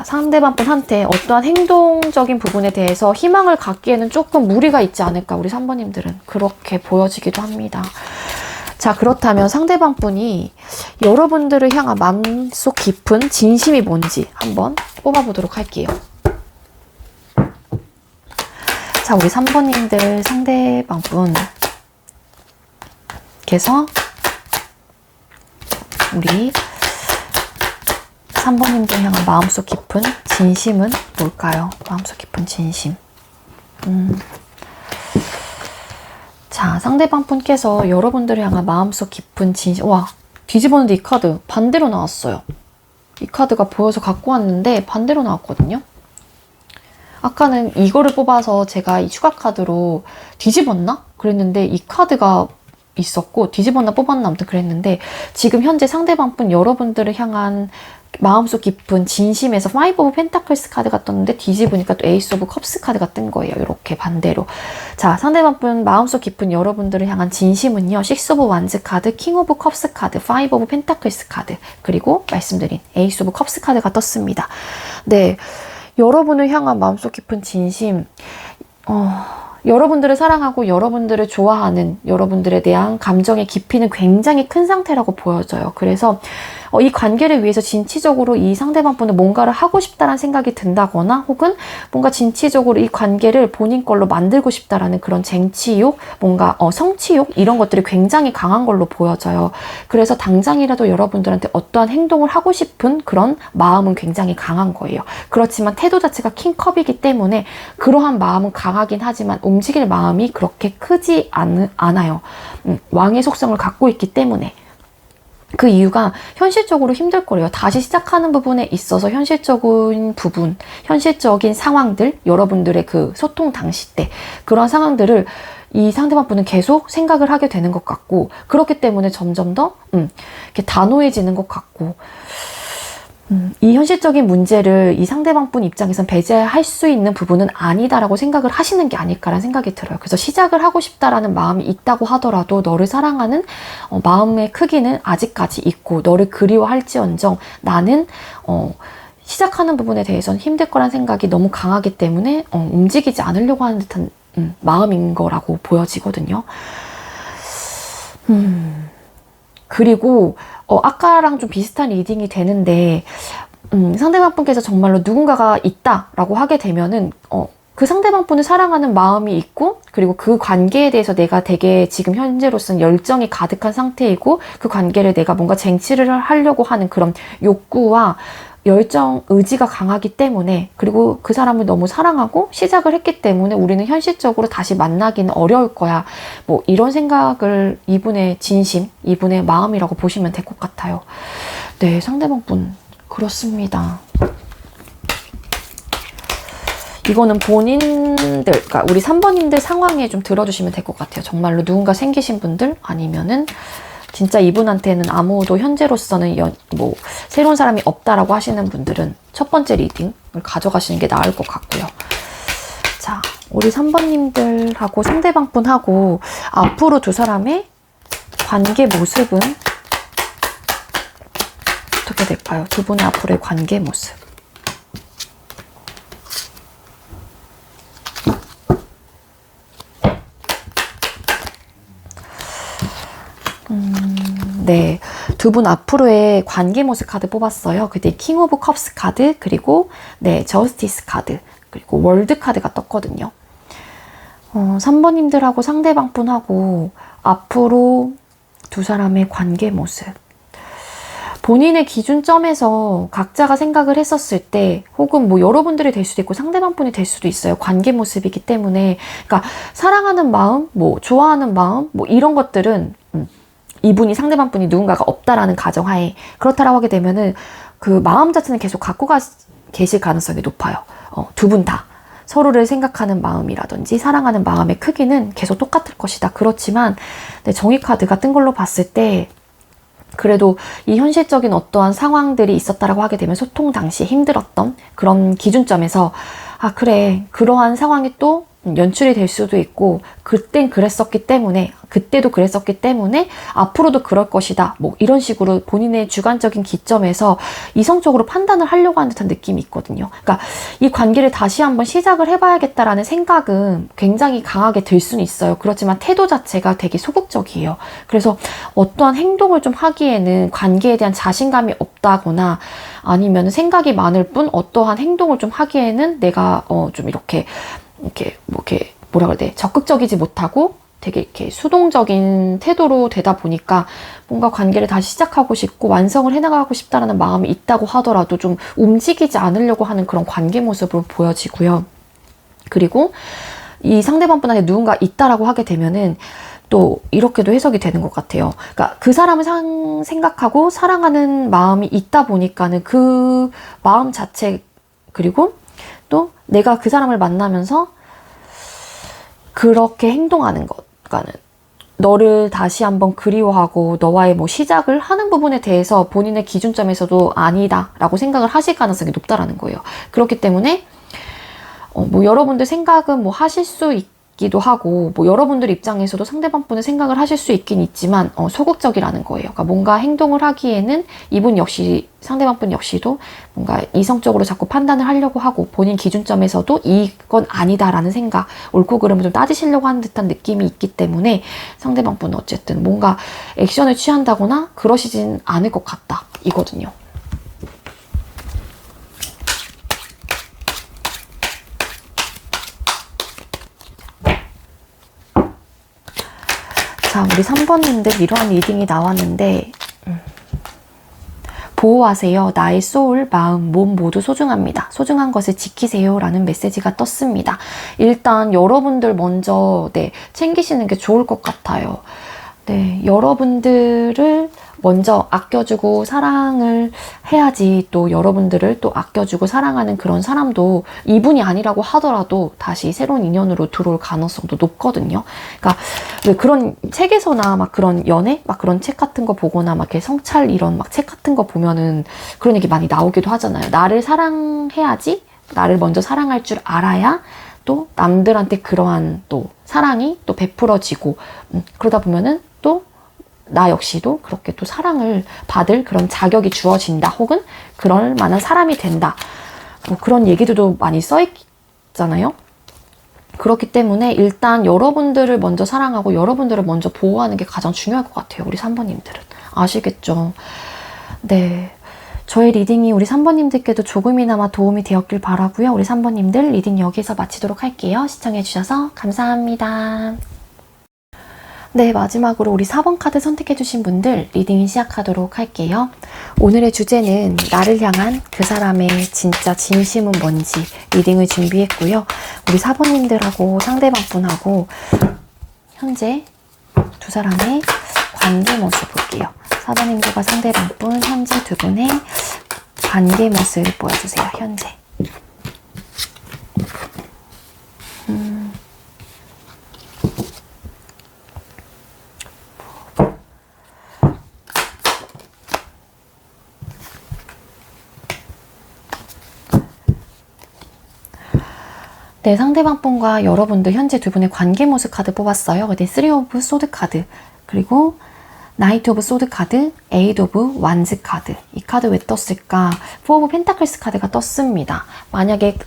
상대방 분한테 어떠한 행동적인 부분에 대해서 희망을 갖기에는 조금 무리가 있지 않을까, 우리 3번님들은 그렇게 보여지기도 합니다. 자, 그렇다면 상대방 분이 여러분들을 향한 마음속 깊은 진심이 뭔지 한번 뽑아보도록 할게요. 자, 우리 3번님들 상대방 분께서 우리 3번님들 향한 마음속 깊은 진심은 뭘까요? 마음속 깊은 진심. 자, 상대방 분께서 여러분들을 향한 마음속 깊은 진심. 와, 뒤집었는데 이 카드 반대로 나왔어요. 이 카드가 보여서 갖고 왔는데 반대로 나왔거든요. 아까는 이거를 뽑아서 제가 이 추가 카드로 뒤집었나? 그랬는데 이 카드가 있었고 뒤집었나 뽑았나 아무튼 그랬는데 지금 현재 상대방 분 여러분들을 향한 마음속 깊은 진심에서 5 오브 펜타클스 카드가 떴는데 뒤집으니까 또 에이스 오브 컵스 카드가 뜬 거예요. 이렇게 반대로. 자, 상대방 분 마음속 깊은 여러분들을 향한 진심은요. 6 오브 완즈 카드, 킹 오브 컵스 카드, 5 오브 펜타클스 카드, 그리고 말씀드린 에이스 오브 컵스 카드가 떴습니다. 네, 여러분을 향한 마음속 깊은 진심, 여러분들을 사랑하고 여러분들을 좋아하는 여러분들에 대한 감정의 깊이는 굉장히 큰 상태라고 보여져요. 그래서 이 관계를 위해서 진취적으로 이 상대방 분은 뭔가를 하고 싶다라는 생각이 든다거나 혹은 뭔가 진취적으로 이 관계를 본인 걸로 만들고 싶다라는 그런 쟁취욕, 뭔가 성취욕 이런 것들이 굉장히 강한 걸로 보여져요. 그래서 당장이라도 여러분들한테 어떠한 행동을 하고 싶은 그런 마음은 굉장히 강한 거예요. 그렇지만 태도 자체가 킹컵이기 때문에 그러한 마음은 강하긴 하지만 움직일 마음이 그렇게 크지 않아요. 왕의 속성을 갖고 있기 때문에. 그 이유가 현실적으로 힘들 거래요. 다시 시작하는 부분에 있어서 현실적인 부분, 현실적인 상황들, 여러분들의 그 소통 당시 때 그런 상황들을 이 상대방 분은 계속 생각을 하게 되는 것 같고 그렇기 때문에 점점 더 이렇게 단호해지는 것 같고 이 현실적인 문제를 이 상대방 분 입장에선 배제할 수 있는 부분은 아니다라고 생각을 하시는 게 아닐까라는 생각이 들어요. 그래서 시작을 하고 싶다라는 마음이 있다고 하더라도 너를 사랑하는 마음의 크기는 아직까지 있고 너를 그리워할지언정 나는 시작하는 부분에 대해서는 힘들 거란 생각이 너무 강하기 때문에 움직이지 않으려고 하는 듯한 마음인 거라고 보여지거든요. 그리고 아까랑 좀 비슷한 리딩이 되는데 상대방 분께서 정말로 누군가가 있다라고 하게 되면은 그 상대방 분을 사랑하는 마음이 있고 그리고 그 관계에 대해서 내가 되게 지금 현재로서는 열정이 가득한 상태이고 그 관계를 내가 뭔가 쟁취를 하려고 하는 그런 욕구와 열정, 의지가 강하기 때문에 그리고 그 사람을 너무 사랑하고 시작을 했기 때문에 우리는 현실적으로 다시 만나기는 어려울 거야. 뭐 이런 생각을 이분의 진심, 이분의 마음이라고 보시면 될 것 같아요. 네, 상대방 분 그렇습니다. 이거는 본인들, 그러니까 우리 3번님들 상황에 좀 들어주시면 될 것 같아요. 정말로 누군가 생기신 분들 아니면은 진짜 이분한테는 아무도 현재로서는 새로운 사람이 없다라고 하시는 분들은 첫 번째 리딩을 가져가시는 게 나을 것 같고요. 자, 우리 3번님들하고 상대방 분하고 앞으로 두 사람의 관계 모습은 어떻게 될까요? 두 분의 앞으로의 관계 모습. 네, 두 분 앞으로의 관계 모습 카드 뽑았어요. 그때 킹 오브 컵스 카드, 그리고 네, 저스티스 카드, 그리고 월드 카드가 떴거든요. 3번님들하고 상대방 분하고 앞으로 두 사람의 관계 모습. 본인의 기준점에서 각자가 생각을 했었을 때, 혹은 뭐 여러분들이 될 수도 있고 상대방 분이 될 수도 있어요. 관계 모습이기 때문에. 그러니까 사랑하는 마음, 뭐 좋아하는 마음, 뭐 이런 것들은 이분이 상대방 분이 누군가가 없다라는 가정하에 그렇다라고 하게 되면은 그 마음 자체는 계속 갖고 계실 가능성이 높아요. 두 분 다. 서로를 생각하는 마음이라든지 사랑하는 마음의 크기는 계속 똑같을 것이다. 그렇지만 네, 정의 카드가 뜬 걸로 봤을 때 그래도 이 현실적인 어떠한 상황들이 있었다라고 하게 되면 소통 당시에 힘들었던 그런 기준점에서 아 그래 그러한 상황이 또 연출이 될 수도 있고 그때도 그랬었기 때문에 앞으로도 그럴 것이다 뭐 이런 식으로 본인의 주관적인 기점에서 이성적으로 판단을 하려고 하는 듯한 느낌이 있거든요. 그러니까 이 관계를 다시 한번 시작을 해봐야겠다라는 생각은 굉장히 강하게 들 수는 있어요. 그렇지만 태도 자체가 되게 소극적이에요. 그래서 어떠한 행동을 좀 하기에는 관계에 대한 자신감이 없다거나 아니면 생각이 많을 뿐 어떠한 행동을 좀 하기에는 내가 좀 이렇게 뭐라 그래야 돼? 적극적이지 못하고 되게 이렇게 수동적인 태도로 되다 보니까 뭔가 관계를 다시 시작하고 싶고 완성을 해나가고 싶다라는 마음이 있다고 하더라도 좀 움직이지 않으려고 하는 그런 관계 모습으로 보여지고요. 그리고 이 상대방 분한테 누군가 있다라고 하게 되면은 또 이렇게도 해석이 되는 것 같아요. 그러니까 그 사람을 생각하고 사랑하는 마음이 있다 보니까는 그 마음 자체 그리고 또 내가 그 사람을 만나면서 그렇게 행동하는 것, 그러니까는 너를 다시 한번 그리워하고 너와의 뭐 시작을 하는 부분에 대해서 본인의 기준점에서도 아니다라고 생각을 하실 가능성이 높다라는 거예요. 그렇기 때문에 뭐 여러분들 생각은 뭐 하실 수 있기도 하고 뭐 여러분들 입장에서도 상대방 분의 생각을 하실 수 있긴 있지만 소극적이라는 거예요. 그러니까 뭔가 행동을 하기에는 이분 역시 상대방 분 역시도 뭔가 이성적으로 자꾸 판단을 하려고 하고 본인 기준점에서도 이건 아니다라는 생각, 옳고 그름을 좀 따지시려고 하는 듯한 느낌이 있기 때문에 상대방 분은 어쨌든 뭔가 액션을 취한다거나 그러시진 않을 것 같다 이거든요. 자, 우리 3번님들 이러한 리딩이 나왔는데 보호하세요. 나의 소울, 마음, 몸 모두 소중합니다. 소중한 것을 지키세요. 라는 메시지가 떴습니다. 일단 여러분들 먼저 챙기시는 게 좋을 것 같아요. 네, 여러분들을 먼저 아껴주고 사랑을 해야지 또 여러분들을 또 아껴주고 사랑하는 그런 사람도 이분이 아니라고 하더라도 다시 새로운 인연으로 들어올 가능성도 높거든요. 그러니까 왜 그런 책에서나 막 그런 연애 막 그런 책 같은 거 보거나 막 이렇게 성찰 이런 막 책 같은 거 보면은 그런 얘기 많이 나오기도 하잖아요. 나를 사랑해야지 나를 먼저 사랑할 줄 알아야 또 남들한테 그러한 또 사랑이 또 베풀어지고 그러다 보면은 또 나 역시도 그렇게 또 사랑을 받을 그런 자격이 주어진다 혹은 그럴 만한 사람이 된다 뭐 그런 얘기들도 많이 써있잖아요. 그렇기 때문에 일단 여러분들을 먼저 사랑하고 여러분들을 먼저 보호하는 게 가장 중요할 것 같아요. 우리 3번님들은 아시겠죠? 네, 저의 리딩이 우리 3번님들께도 조금이나마 도움이 되었길 바라고요. 우리 3번님들 리딩 여기서 마치도록 할게요. 시청해주셔서 감사합니다. 네, 마지막으로 우리 4번 카드 선택해주신 분들 리딩 시작하도록 할게요. 오늘의 주제는 나를 향한 그 사람의 진짜 진심은 뭔지 리딩을 준비했고요. 우리 4번님들하고 상대방 분하고 현재 두 사람의 관계 모습 볼게요. 4번님들과 상대방 분 현재 두 분의 관계 모습 보여주세요. 현재. 네, 상대방 분과 여러분들 현재 두 분의 관계 모습 카드 뽑았어요. 근데 3 오브 소드 카드, 그리고 나이트 오브 소드 카드, 에이드 오브 완즈 카드. 이 카드 왜 떴을까? 4 오브 펜타클스 카드가 떴습니다. 만약에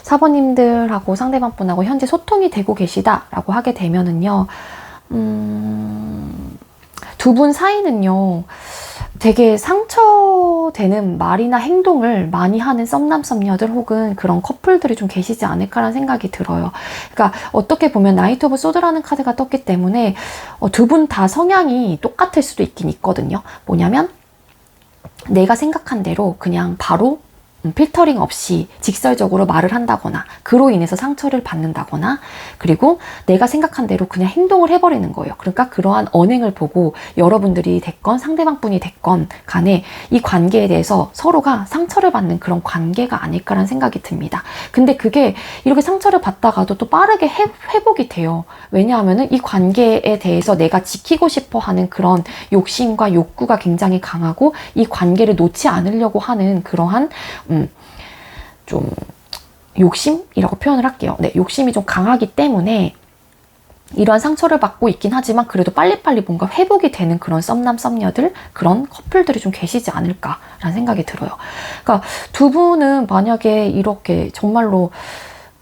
사번님들하고 상대방 분하고 현재 소통이 되고 계시다라고 하게 되면은요, 두 분 사이는요, 되게 상처되는 말이나 행동을 많이 하는 썸남 썸녀들 혹은 그런 커플들이 좀 계시지 않을까라는 생각이 들어요. 그러니까 어떻게 보면 나이트 오브 소드라는 카드가 떴기 때문에 두 분 다 성향이 똑같을 수도 있긴 있거든요. 뭐냐면 내가 생각한 대로 그냥 바로 필터링 없이 직설적으로 말을 한다거나 그로 인해서 상처를 받는다거나, 그리고 내가 생각한 대로 그냥 행동을 해버리는 거예요. 그러니까 그러한 언행을 보고 여러분들이 됐건 상대방 분이 됐건 간에 이 관계에 대해서 서로가 상처를 받는 그런 관계가 아닐까라는 생각이 듭니다. 근데 그게 이렇게 상처를 받다가도 또 빠르게 회복이 돼요. 왜냐하면은 이 관계에 대해서 내가 지키고 싶어 하는 그런 욕심과 욕구가 굉장히 강하고 이 관계를 놓지 않으려고 하는 그러한 좀 욕심이라고 표현을 할게요. 네, 욕심이 좀 강하기 때문에 이러한 상처를 받고 있긴 하지만 그래도 빨리빨리 뭔가 회복이 되는 그런 썸남 썸녀들, 그런 커플들이 좀 계시지 않을까라는 생각이 들어요. 그러니까 두 분은 만약에 이렇게 정말로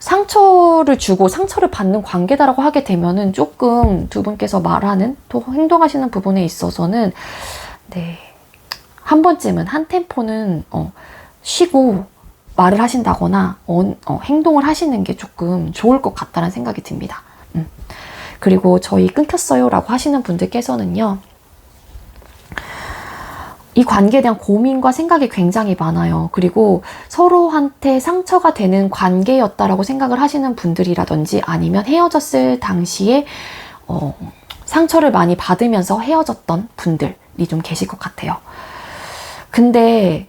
상처를 주고 상처를 받는 관계다라고 하게 되면은 조금 두 분께서 말하는 또 행동하시는 부분에 있어서는 네, 한 번쯤은 한 템포는 쉬고 말을 하신다거나 행동을 하시는 게 조금 좋을 것 같다는 생각이 듭니다. 그리고 저희 끊겼어요 라고 하시는 분들께서는요, 이 관계에 대한 고민과 생각이 굉장히 많아요. 그리고 서로한테 상처가 되는 관계였다라고 생각을 하시는 분들이라든지 아니면 헤어졌을 당시에 상처를 많이 받으면서 헤어졌던 분들이 좀 계실 것 같아요. 근데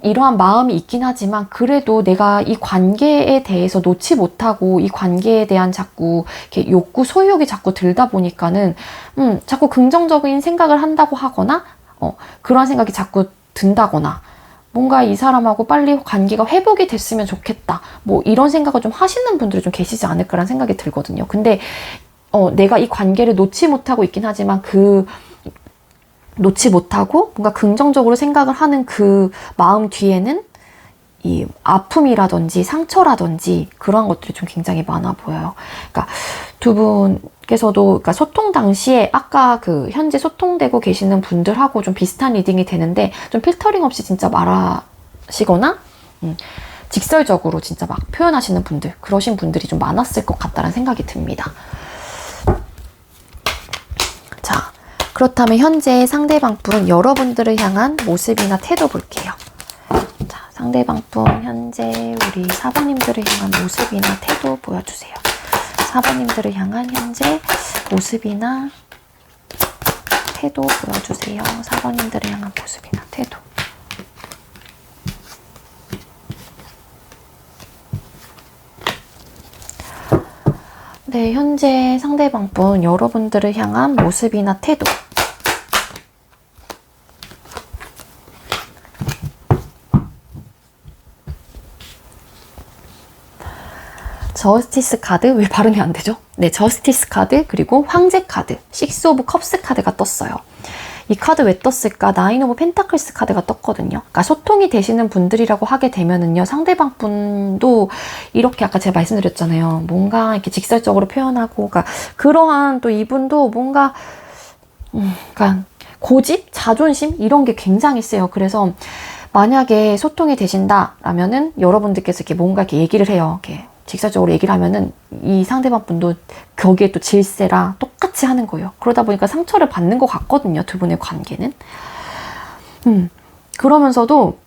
이러한 마음이 있긴 하지만 그래도 내가 이 관계에 대해서 놓지 못하고 이 관계에 대한 자꾸 이렇게 욕구, 소유욕이 자꾸 들다 보니까는 자꾸 긍정적인 생각을 한다고 하거나 그러한 생각이 자꾸 든다거나 뭔가 이 사람하고 빨리 관계가 회복이 됐으면 좋겠다, 뭐 이런 생각을 좀 하시는 분들이 좀 계시지 않을까라는 생각이 들거든요. 근데 내가 이 관계를 놓지 못하고 있긴 하지만 놓지 못하고 뭔가 긍정적으로 생각을 하는 그 마음 뒤에는 이 아픔이라든지 상처라든지 그런 것들이 좀 굉장히 많아 보여요. 그러니까 두 분께서도 그러니까 소통 당시에 아까 그 현재 소통되고 계시는 분들하고 좀 비슷한 리딩이 되는데 좀 필터링 없이 진짜 말하시거나 직설적으로 진짜 막 표현하시는 분들, 그러신 분들이 좀 많았을 것 같다는 생각이 듭니다. 자, 그렇다면 현재 상대방 분 여러분들을 향한 모습이나 태도 볼게요. 자, 상대방 분 현재 우리 사번님들을 향한 모습이나 태도 보여주세요. 사번님들을 향한 현재 모습이나 태도 보여주세요. 사번님들을 향한 모습이나 태도. 네, 현재 상대방 분 여러분들을 향한 모습이나 태도. 저스티스 카드, 왜 발음이 안 되죠? 네, 저스티스 카드, 그리고 황제 카드, 6 오브 컵스 카드가 떴어요. 이 카드 왜 떴을까? 9 오브 펜타클스 카드가 떴거든요. 그러니까 소통이 되시는 분들이라고 하게 되면은요, 상대방 분도 이렇게 아까 제가 말씀드렸잖아요. 뭔가 이렇게 직설적으로 표현하고, 그러니까 그러한 또 이분도 뭔가, 그러니까 고집, 자존심 이런 게 굉장히 세요. 그래서 만약에 소통이 되신다라면은 여러분들께서 이렇게 뭔가 이렇게 얘기를 해요. 이렇게 직설적으로 얘기를 하면은 이 상대방 분도 거기에 또 질세라 똑같이 하는 거예요. 그러다 보니까 상처를 받는 것 같거든요, 두 분의 관계는. 그러면서도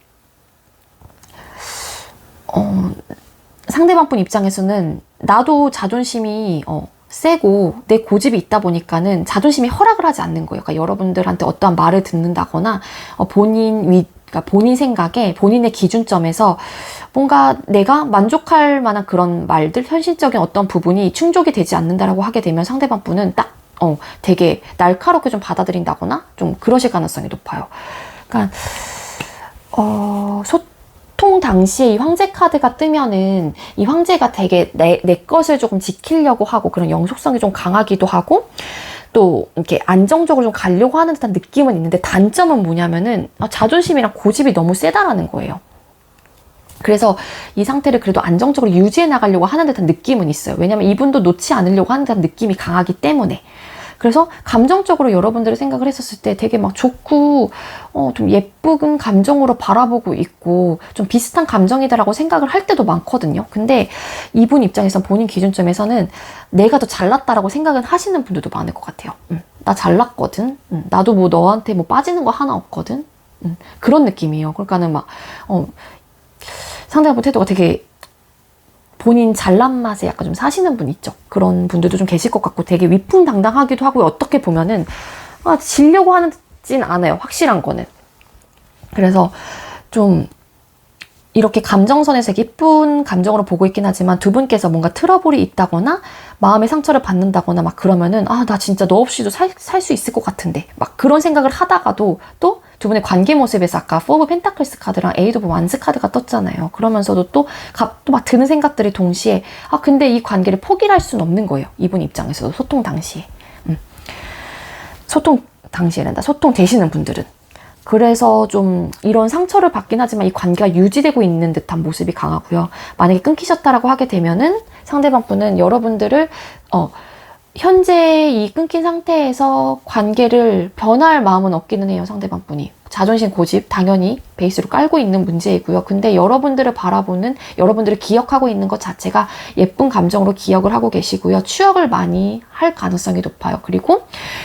상대방 분 입장에서는 나도 자존심이 세고 내 고집이 있다 보니까는 자존심이 허락을 하지 않는 거예요. 그러니까 여러분들한테 어떠한 말을 듣는다거나 그러니까 본인 생각에 본인의 기준점에서 뭔가 내가 만족할 만한 그런 말들, 현실적인 어떤 부분이 충족이 되지 않는다라고 하게 되면 상대방 분은 딱 되게 날카롭게 좀 받아들인다거나 좀 그러실 가능성이 높아요. 그러니까 소통 소통 당시에 이 황제 카드가 뜨면은 이 황제가 되게 내 것을 조금 지키려고 하고 그런 영속성이 좀 강하기도 하고 또 이렇게 안정적으로 좀 가려고 하는 듯한 느낌은 있는데 단점은 뭐냐면은 자존심이랑 고집이 너무 세다라는 거예요. 그래서 이 상태를 그래도 안정적으로 유지해 나가려고 하는 듯한 느낌은 있어요. 왜냐면 이분도 놓지 않으려고 하는 듯한 느낌이 강하기 때문에. 그래서 감정적으로 여러분들이 생각을 했었을 때 되게 막 좋고 좀 예쁜 감정으로 바라보고 있고 좀 비슷한 감정이다라고 생각을 할 때도 많거든요. 근데 이분 입장에선 본인 기준점에서는 내가 더 잘났다라고 생각은 하시는 분들도 많을 것 같아요. 나 잘났거든. 나도 뭐 너한테 뭐 빠지는 거 하나 없거든. 그런 느낌이에요. 그러니까는 막 상대방 태도가 되게 본인 잘난 맛에 약간 좀 사시는 분 있죠. 그런 분들도 좀 계실 것 같고 되게 위풍당당하기도 하고 어떻게 보면은 지려고 하진 않아요. 확실한 거는. 그래서 좀 이렇게 감정선에서 예쁜 감정으로 보고 있긴 하지만 두 분께서 뭔가 트러블이 있다거나 마음의 상처를 받는다거나 막 그러면은 나 진짜 너 없이도 살 수 있을 것 같은데 막 그런 생각을 하다가도 또 두 분의 관계 모습에서 아까 4 오브 펜타클스 카드랑 8 오브 완즈 카드가 떴잖아요. 그러면서도 또 막 드는 생각들이 동시에 근데 이 관계를 포기를 할 수는 없는 거예요. 이분 입장에서도 소통 당시에. 소통 당시에란다. 소통 되시는 분들은. 그래서 좀 이런 상처를 받긴 하지만 이 관계가 유지되고 있는 듯한 모습이 강하고요. 만약에 끊기셨다라고 하게 되면은 상대방 분은 여러분들을 현재 이 끊긴 상태에서 관계를 변화할 마음은 없기는 해요. 상대방 분이. 자존심 고집 당연히 베이스로 깔고 있는 문제이고요. 근데 여러분들을 바라보는, 여러분들을 기억하고 있는 것 자체가 예쁜 감정으로 기억을 하고 계시고요. 추억을 많이 할 가능성이 높아요. 그리고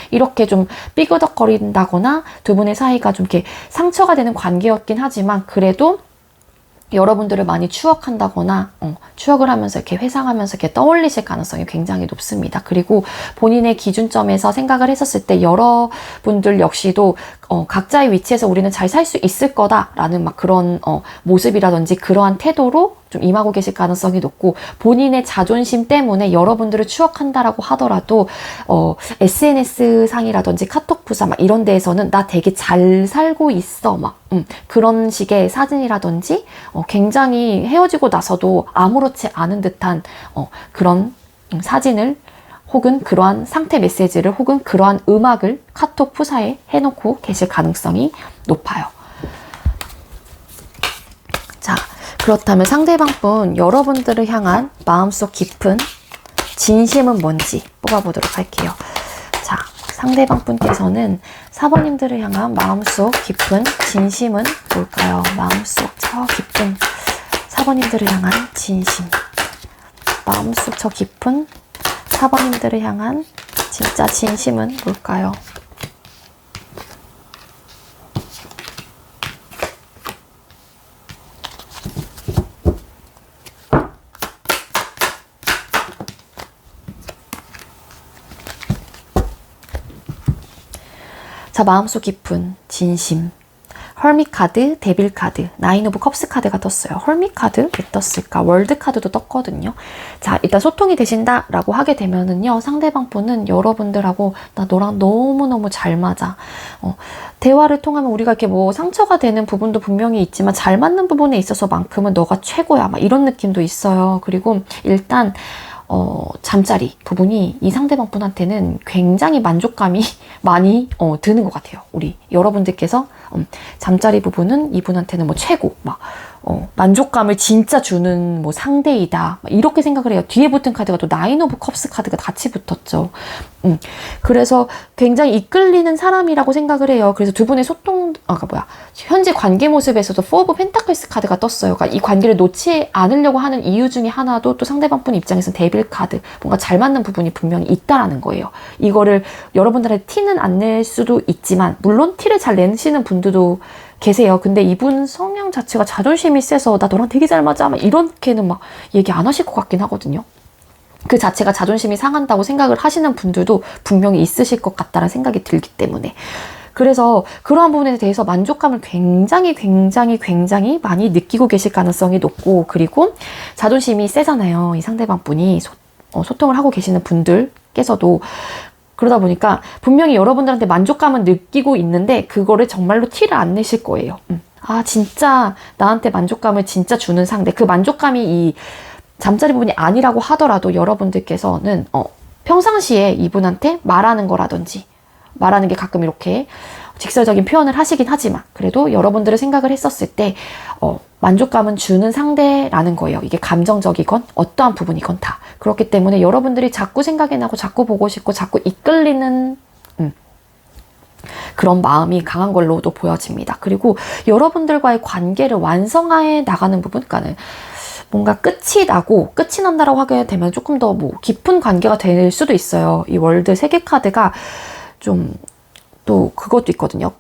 이렇게 좀 삐그덕거린다거나 두 분의 사이가 좀 이렇게 상처가 되는 관계였긴 하지만 그래도 여러분들을 많이 추억한다거나 추억을 하면서 이렇게 회상하면서 이렇게 떠올리실 가능성이 굉장히 높습니다. 그리고 본인의 기준점에서 생각을 했었을 때 여러분들 역시도 각자의 위치에서 우리는 잘 살 수 있을 거다라는 막 그런 모습이라든지 그러한 태도로 좀 임하고 계실 가능성이 높고 본인의 자존심 때문에 여러분들을 추억한다라고 하더라도 SNS 상이라든지 카톡 부사 막 이런 데에서는 나 되게 잘 살고 있어 막 그런 식의 사진이라든지 굉장히 헤어지고 나서도 아무렇지 않은 듯한 그런 사진을 혹은 그러한 상태 메시지를 혹은 그러한 음악을 카톡 푸사에 해놓고 계실 가능성이 높아요. 자, 그렇다면 상대방 분 여러분들을 향한 마음속 깊은 진심은 뭔지 뽑아보도록 할게요. 자, 상대방 분께서는 사번님들을 향한 마음속 깊은 진심은 뭘까요? 마음속 저 깊은 사번님들을 향한 진심. 마음속 저 깊은 사번님들을 향한 진짜 진심은 뭘까요? 자, 마음속 깊은 진심. 헐밋 카드, 데빌 카드, 9 오브 컵스 카드가 떴어요. 헐밋 카드 왜 떴을까? 월드 카드도 떴거든요. 자, 일단 소통이 되신다라고 하게 되면은요, 상대방 분은 여러분들하고 나 너랑 너무너무 잘 맞아. 대화를 통하면 우리가 이렇게 뭐 상처가 되는 부분도 분명히 있지만 잘 맞는 부분에 있어서만큼은 너가 최고야. 막 이런 느낌도 있어요. 그리고 일단 잠자리 부분이 이 상대방 분한테는 굉장히 만족감이 많이 드는 것 같아요. 우리 여러분들께서 잠자리 부분은 이분한테는 뭐 최고 막 만족감을 진짜 주는 뭐 상대이다 이렇게 생각을 해요. 뒤에 붙은 카드가 또 9 오브 컵스 카드가 같이 붙었죠. 그래서 굉장히 이끌리는 사람이라고 생각을 해요. 그래서 두 분의 소통 현재 관계 모습에서도 4 오브 펜타클스 카드가 떴어요. 그러니까 이 관계를 놓지 않으려고 하는 이유 중에 하나도 또 상대방 분 입장에서는 데빌 카드 뭔가 잘 맞는 부분이 분명히 있다라는 거예요. 이거를 여러분들한테 티는 안 낼 수도 있지만 물론 티를 잘 내시는 분들도 계세요. 근데 이분 성향 자체가 자존심이 세서 나 너랑 되게 잘 맞아 막 이렇게는 막 얘기 안 하실 것 같긴 하거든요. 그 자체가 자존심이 상한다고 생각을 하시는 분들도 분명히 있으실 것 같다는 생각이 들기 때문에 그래서 그러한 부분에 대해서 만족감을 굉장히 많이 느끼고 계실 가능성이 높고 그리고 자존심이 세잖아요. 이 상대방 분이 소통을 하고 계시는 분들께서도 그러다 보니까 분명히 여러분들한테 만족감은 느끼고 있는데 그거를 정말로 티를 안 내실 거예요. 아, 진짜 나한테 만족감을 진짜 주는 상대. 그 만족감이 이 잠자리 부분이 아니라고 하더라도 여러분들께서는 평상시에 이분한테 말하는 거라든지 말하는 게 가끔 이렇게 직설적인 표현을 하시긴 하지만 그래도 여러분들을 생각을 했었을 때 만족감은 주는 상대라는 거예요. 이게 감정적이건 어떠한 부분이건 다. 그렇기 때문에 여러분들이 자꾸 생각이 나고 자꾸 보고 싶고 자꾸 이끌리는 그런 마음이 강한 걸로도 보여집니다. 그리고 여러분들과의 관계를 완성해 나가는 부분, 그러니까는 뭔가 끝이 난다라고 하게 되면 조금 더 뭐 깊은 관계가 될 수도 있어요. 이 월드 세계 카드가 좀 또 그것도 있거든요.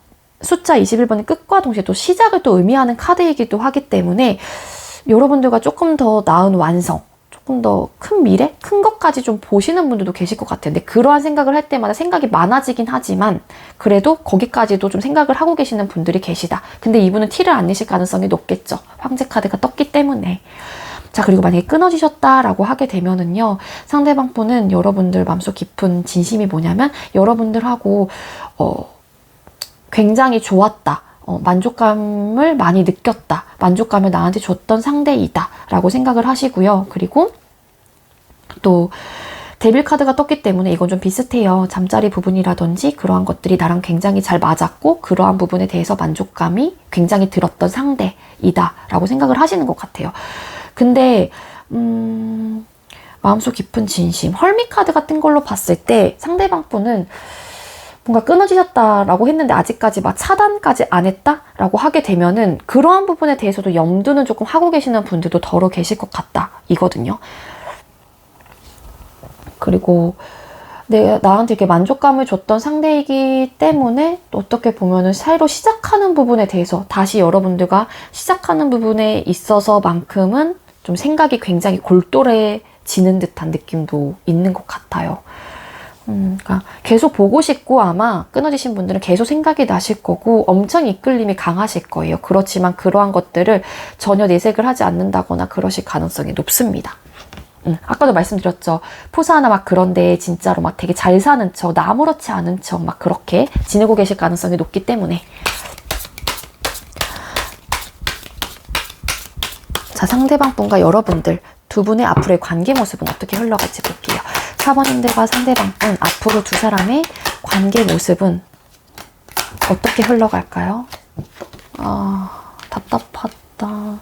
숫자 21번의 끝과 동시에 또 시작을 또 의미하는 카드이기도 하기 때문에 여러분들과 조금 더 나은 완성, 조금 더 큰 미래? 큰 것까지 좀 보시는 분들도 계실 것 같아요. 근데 그러한 생각을 할 때마다 생각이 많아지긴 하지만 그래도 거기까지도 좀 생각을 하고 계시는 분들이 계시다. 근데 이분은 티를 안 내실 가능성이 높겠죠. 황제 카드가 떴기 때문에. 자, 그리고 만약에 끊어지셨다라고 하게 되면은요, 상대방 분은 여러분들 마음속 깊은 진심이 뭐냐면 여러분들하고 굉장히 좋았다. 만족감을 많이 느꼈다. 만족감을 나한테 줬던 상대이다. 라고 생각을 하시고요. 그리고 또 데빌 카드가 떴기 때문에 이건 좀 비슷해요. 잠자리 부분이라든지 그러한 것들이 나랑 굉장히 잘 맞았고 그러한 부분에 대해서 만족감이 굉장히 들었던 상대이다. 라고 생각을 하시는 것 같아요. 근데 마음속 깊은 진심, 헐미 카드 같은 걸로 봤을 때 상대방 분은 뭔가 끊어지셨다라고 했는데 아직까지 막 차단까지 안 했다라고 하게 되면은 그러한 부분에 대해서도 염두는 조금 하고 계시는 분들도 더러 계실 것 같다 이거든요. 그리고 나한테 이렇게 만족감을 줬던 상대이기 때문에 어떻게 보면은 새로 시작하는 부분에 대해서 다시 여러분들과 시작하는 부분에 있어서만큼은 좀 생각이 굉장히 골똘해지는 듯한 느낌도 있는 것 같아요. 그러니까 계속 보고 싶고 아마 끊어지신 분들은 계속 생각이 나실 거고 엄청 이끌림이 강하실 거예요. 그렇지만 그러한 것들을 전혀 내색을 하지 않는다거나 그러실 가능성이 높습니다. 아까도 말씀드렸죠. 포사하나 막 그런데 진짜로 막 되게 잘 사는 척, 나 아무렇지 않은 척 막 그렇게 지내고 계실 가능성이 높기 때문에. 자, 상대방 분과 여러분들 두 분의 앞으로의 관계 모습은 어떻게 흘러갈지 볼게요. 4번님들과 상대방 분 앞으로 두 사람의 관계 모습은 어떻게 흘러갈까요? 답답하다.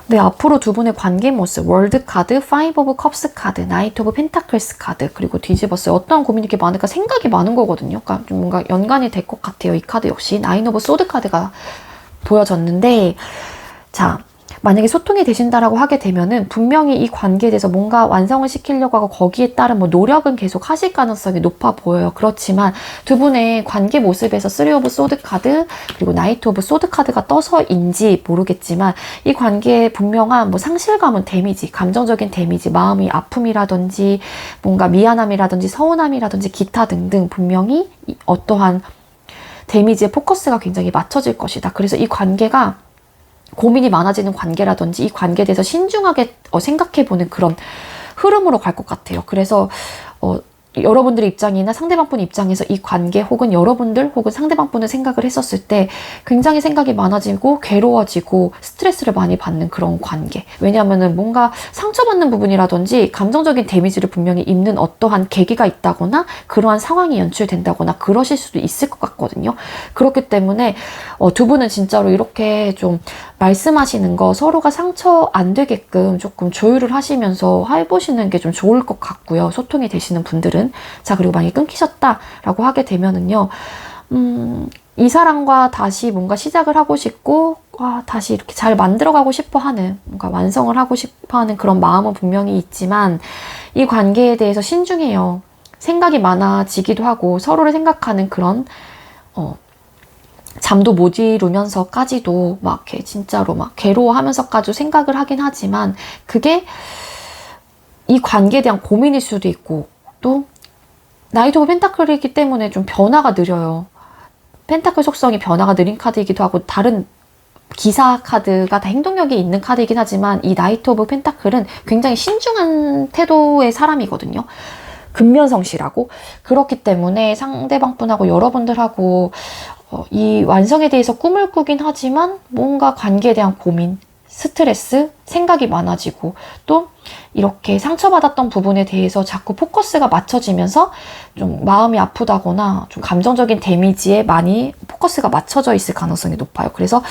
네, 앞으로 두 분의 관계 모습, 월드 카드, 파이브 오브 컵스 카드, 나이트 오브 펜타클스 카드, 그리고 뒤집었어요. 어떠한 고민이 이렇게 많을까 생각이 많은 거거든요. 그러니까 좀 뭔가 연관이 될 것 같아요. 이 카드 역시 나인 오브 소드 카드가 보여졌는데, 자, 만약에 소통이 되신다라고 하게 되면은 분명히 이 관계에 대해서 뭔가 완성을 시키려고 하고 거기에 따른 뭐 노력은 계속 하실 가능성이 높아 보여요. 그렇지만 두 분의 관계 모습에서 3 오브 소드 카드 그리고 나이트 오브 소드 카드가 떠서인지 모르겠지만 이 관계에 분명한 뭐 상실감은 데미지, 감정적인 데미지, 마음의 아픔이라든지 뭔가 미안함이라든지 서운함이라든지 기타 등등 분명히 어떠한 데미지의 포커스가 굉장히 맞춰질 것이다. 그래서 이 관계가 고민이 많아지는 관계라든지 이 관계에 대해서 신중하게 생각해보는 그런 흐름으로 갈 것 같아요. 그래서 여러분들의 입장이나 상대방 분 입장에서 이 관계 혹은 여러분들 혹은 상대방 분을 생각을 했었을 때 굉장히 생각이 많아지고 괴로워지고 스트레스를 많이 받는 그런 관계. 왜냐하면은 뭔가 상처받는 부분이라든지 감정적인 데미지를 분명히 입는 어떠한 계기가 있다거나 그러한 상황이 연출된다거나 그러실 수도 있을 것 같거든요. 그렇기 때문에 두 분은 진짜로 이렇게 좀 말씀하시는 거 서로가 상처 안 되게끔 조금 조율을 하시면서 해보시는 게 좀 좋을 것 같고요. 소통이 되시는 분들은. 자, 그리고 만약에 끊기셨다라고 하게 되면은요, 이 사람과 다시 뭔가 시작을 하고 싶고, 다시 이렇게 잘 만들어가고 싶어 하는, 뭔가 완성을 하고 싶어 하는 그런 마음은 분명히 있지만, 이 관계에 대해서 신중해요. 생각이 많아지기도 하고, 서로를 생각하는 그런, 잠도 못 이루면서까지도 막 이렇게 진짜로 막 괴로워하면서까지도 생각을 하긴 하지만, 그게 이 관계에 대한 고민일 수도 있고, 또 나이트 오브 펜타클이기 때문에 좀 변화가 느려요. 펜타클 속성이 변화가 느린 카드이기도 하고 다른 기사 카드가 다 행동력이 있는 카드이긴 하지만 이 나이트 오브 펜타클은 굉장히 신중한 태도의 사람이거든요. 근면성실하고 그렇기 때문에 상대방 분하고 여러분들하고 이 완성에 대해서 꿈을 꾸긴 하지만 뭔가 관계에 대한 고민, 스트레스, 생각이 많아지고 또 이렇게 상처받았던 부분에 대해서 자꾸 포커스가 맞춰지면서 좀 마음이 아프다거나 좀 감정적인 데미지에 많이 포커스가 맞춰져 있을 가능성이 높아요. 그래서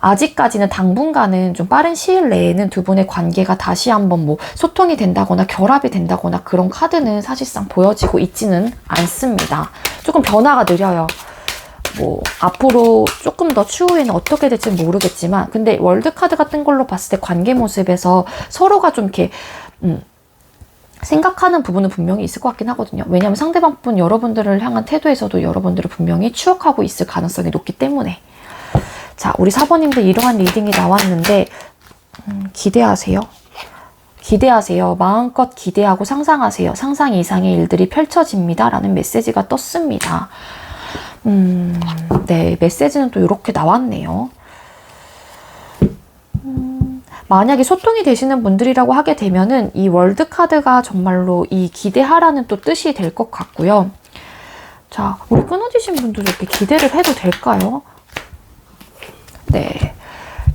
아직까지는 당분간은 좀 빠른 시일 내에는 두 분의 관계가 다시 한번 뭐 소통이 된다거나 결합이 된다거나 그런 카드는 사실상 보여지고 있지는 않습니다. 조금 변화가 느려요. 뭐 앞으로 조금 더 추후에는 어떻게 될지는 모르겠지만 근데 월드카드 같은 걸로 봤을 때 관계 모습에서 서로가 좀 이렇게 생각하는 부분은 분명히 있을 것 같긴 하거든요. 왜냐하면 상대방 분 여러분들을 향한 태도에서도 여러분들을 분명히 추억하고 있을 가능성이 높기 때문에 자, 우리 사번님들 이러한 리딩이 나왔는데 기대하세요. 기대하세요. 마음껏 기대하고 상상하세요. 상상 이상의 일들이 펼쳐집니다. 라는 메시지가 떴습니다. 네, 메시지는 또 이렇게 나왔네요. 만약에 소통이 되시는 분들이라고 하게 되면은 이 월드카드가 정말로 이 기대하라는 또 뜻이 될 것 같고요. 자, 우리 끊어지신 분들도 이렇게 기대를 해도 될까요? 네.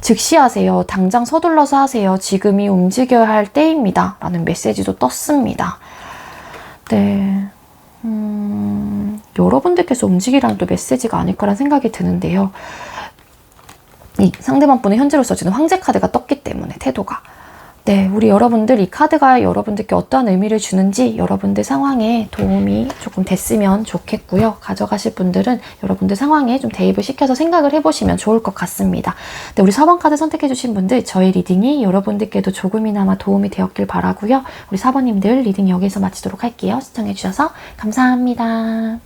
즉시 하세요. 당장 서둘러서 하세요. 지금이 움직여야 할 때입니다. 라는 메시지도 떴습니다. 네. 여러분들께서 움직이라는 또 메시지가 아닐까라는 생각이 드는데요. 이 상대방 분의 현재로서 지금 황제 카드가 떴기 때문에 태도가 네, 우리 여러분들 이 카드가 여러분들께 어떠한 의미를 주는지 여러분들 상황에 도움이 조금 됐으면 좋겠고요. 가져가실 분들은 여러분들 상황에 좀 대입을 시켜서 생각을 해보시면 좋을 것 같습니다. 네, 우리 4번 카드 선택해주신 분들 저희 리딩이 여러분들께도 조금이나마 도움이 되었길 바라고요. 우리 4번님들 리딩 여기서 마치도록 할게요. 시청해주셔서 감사합니다.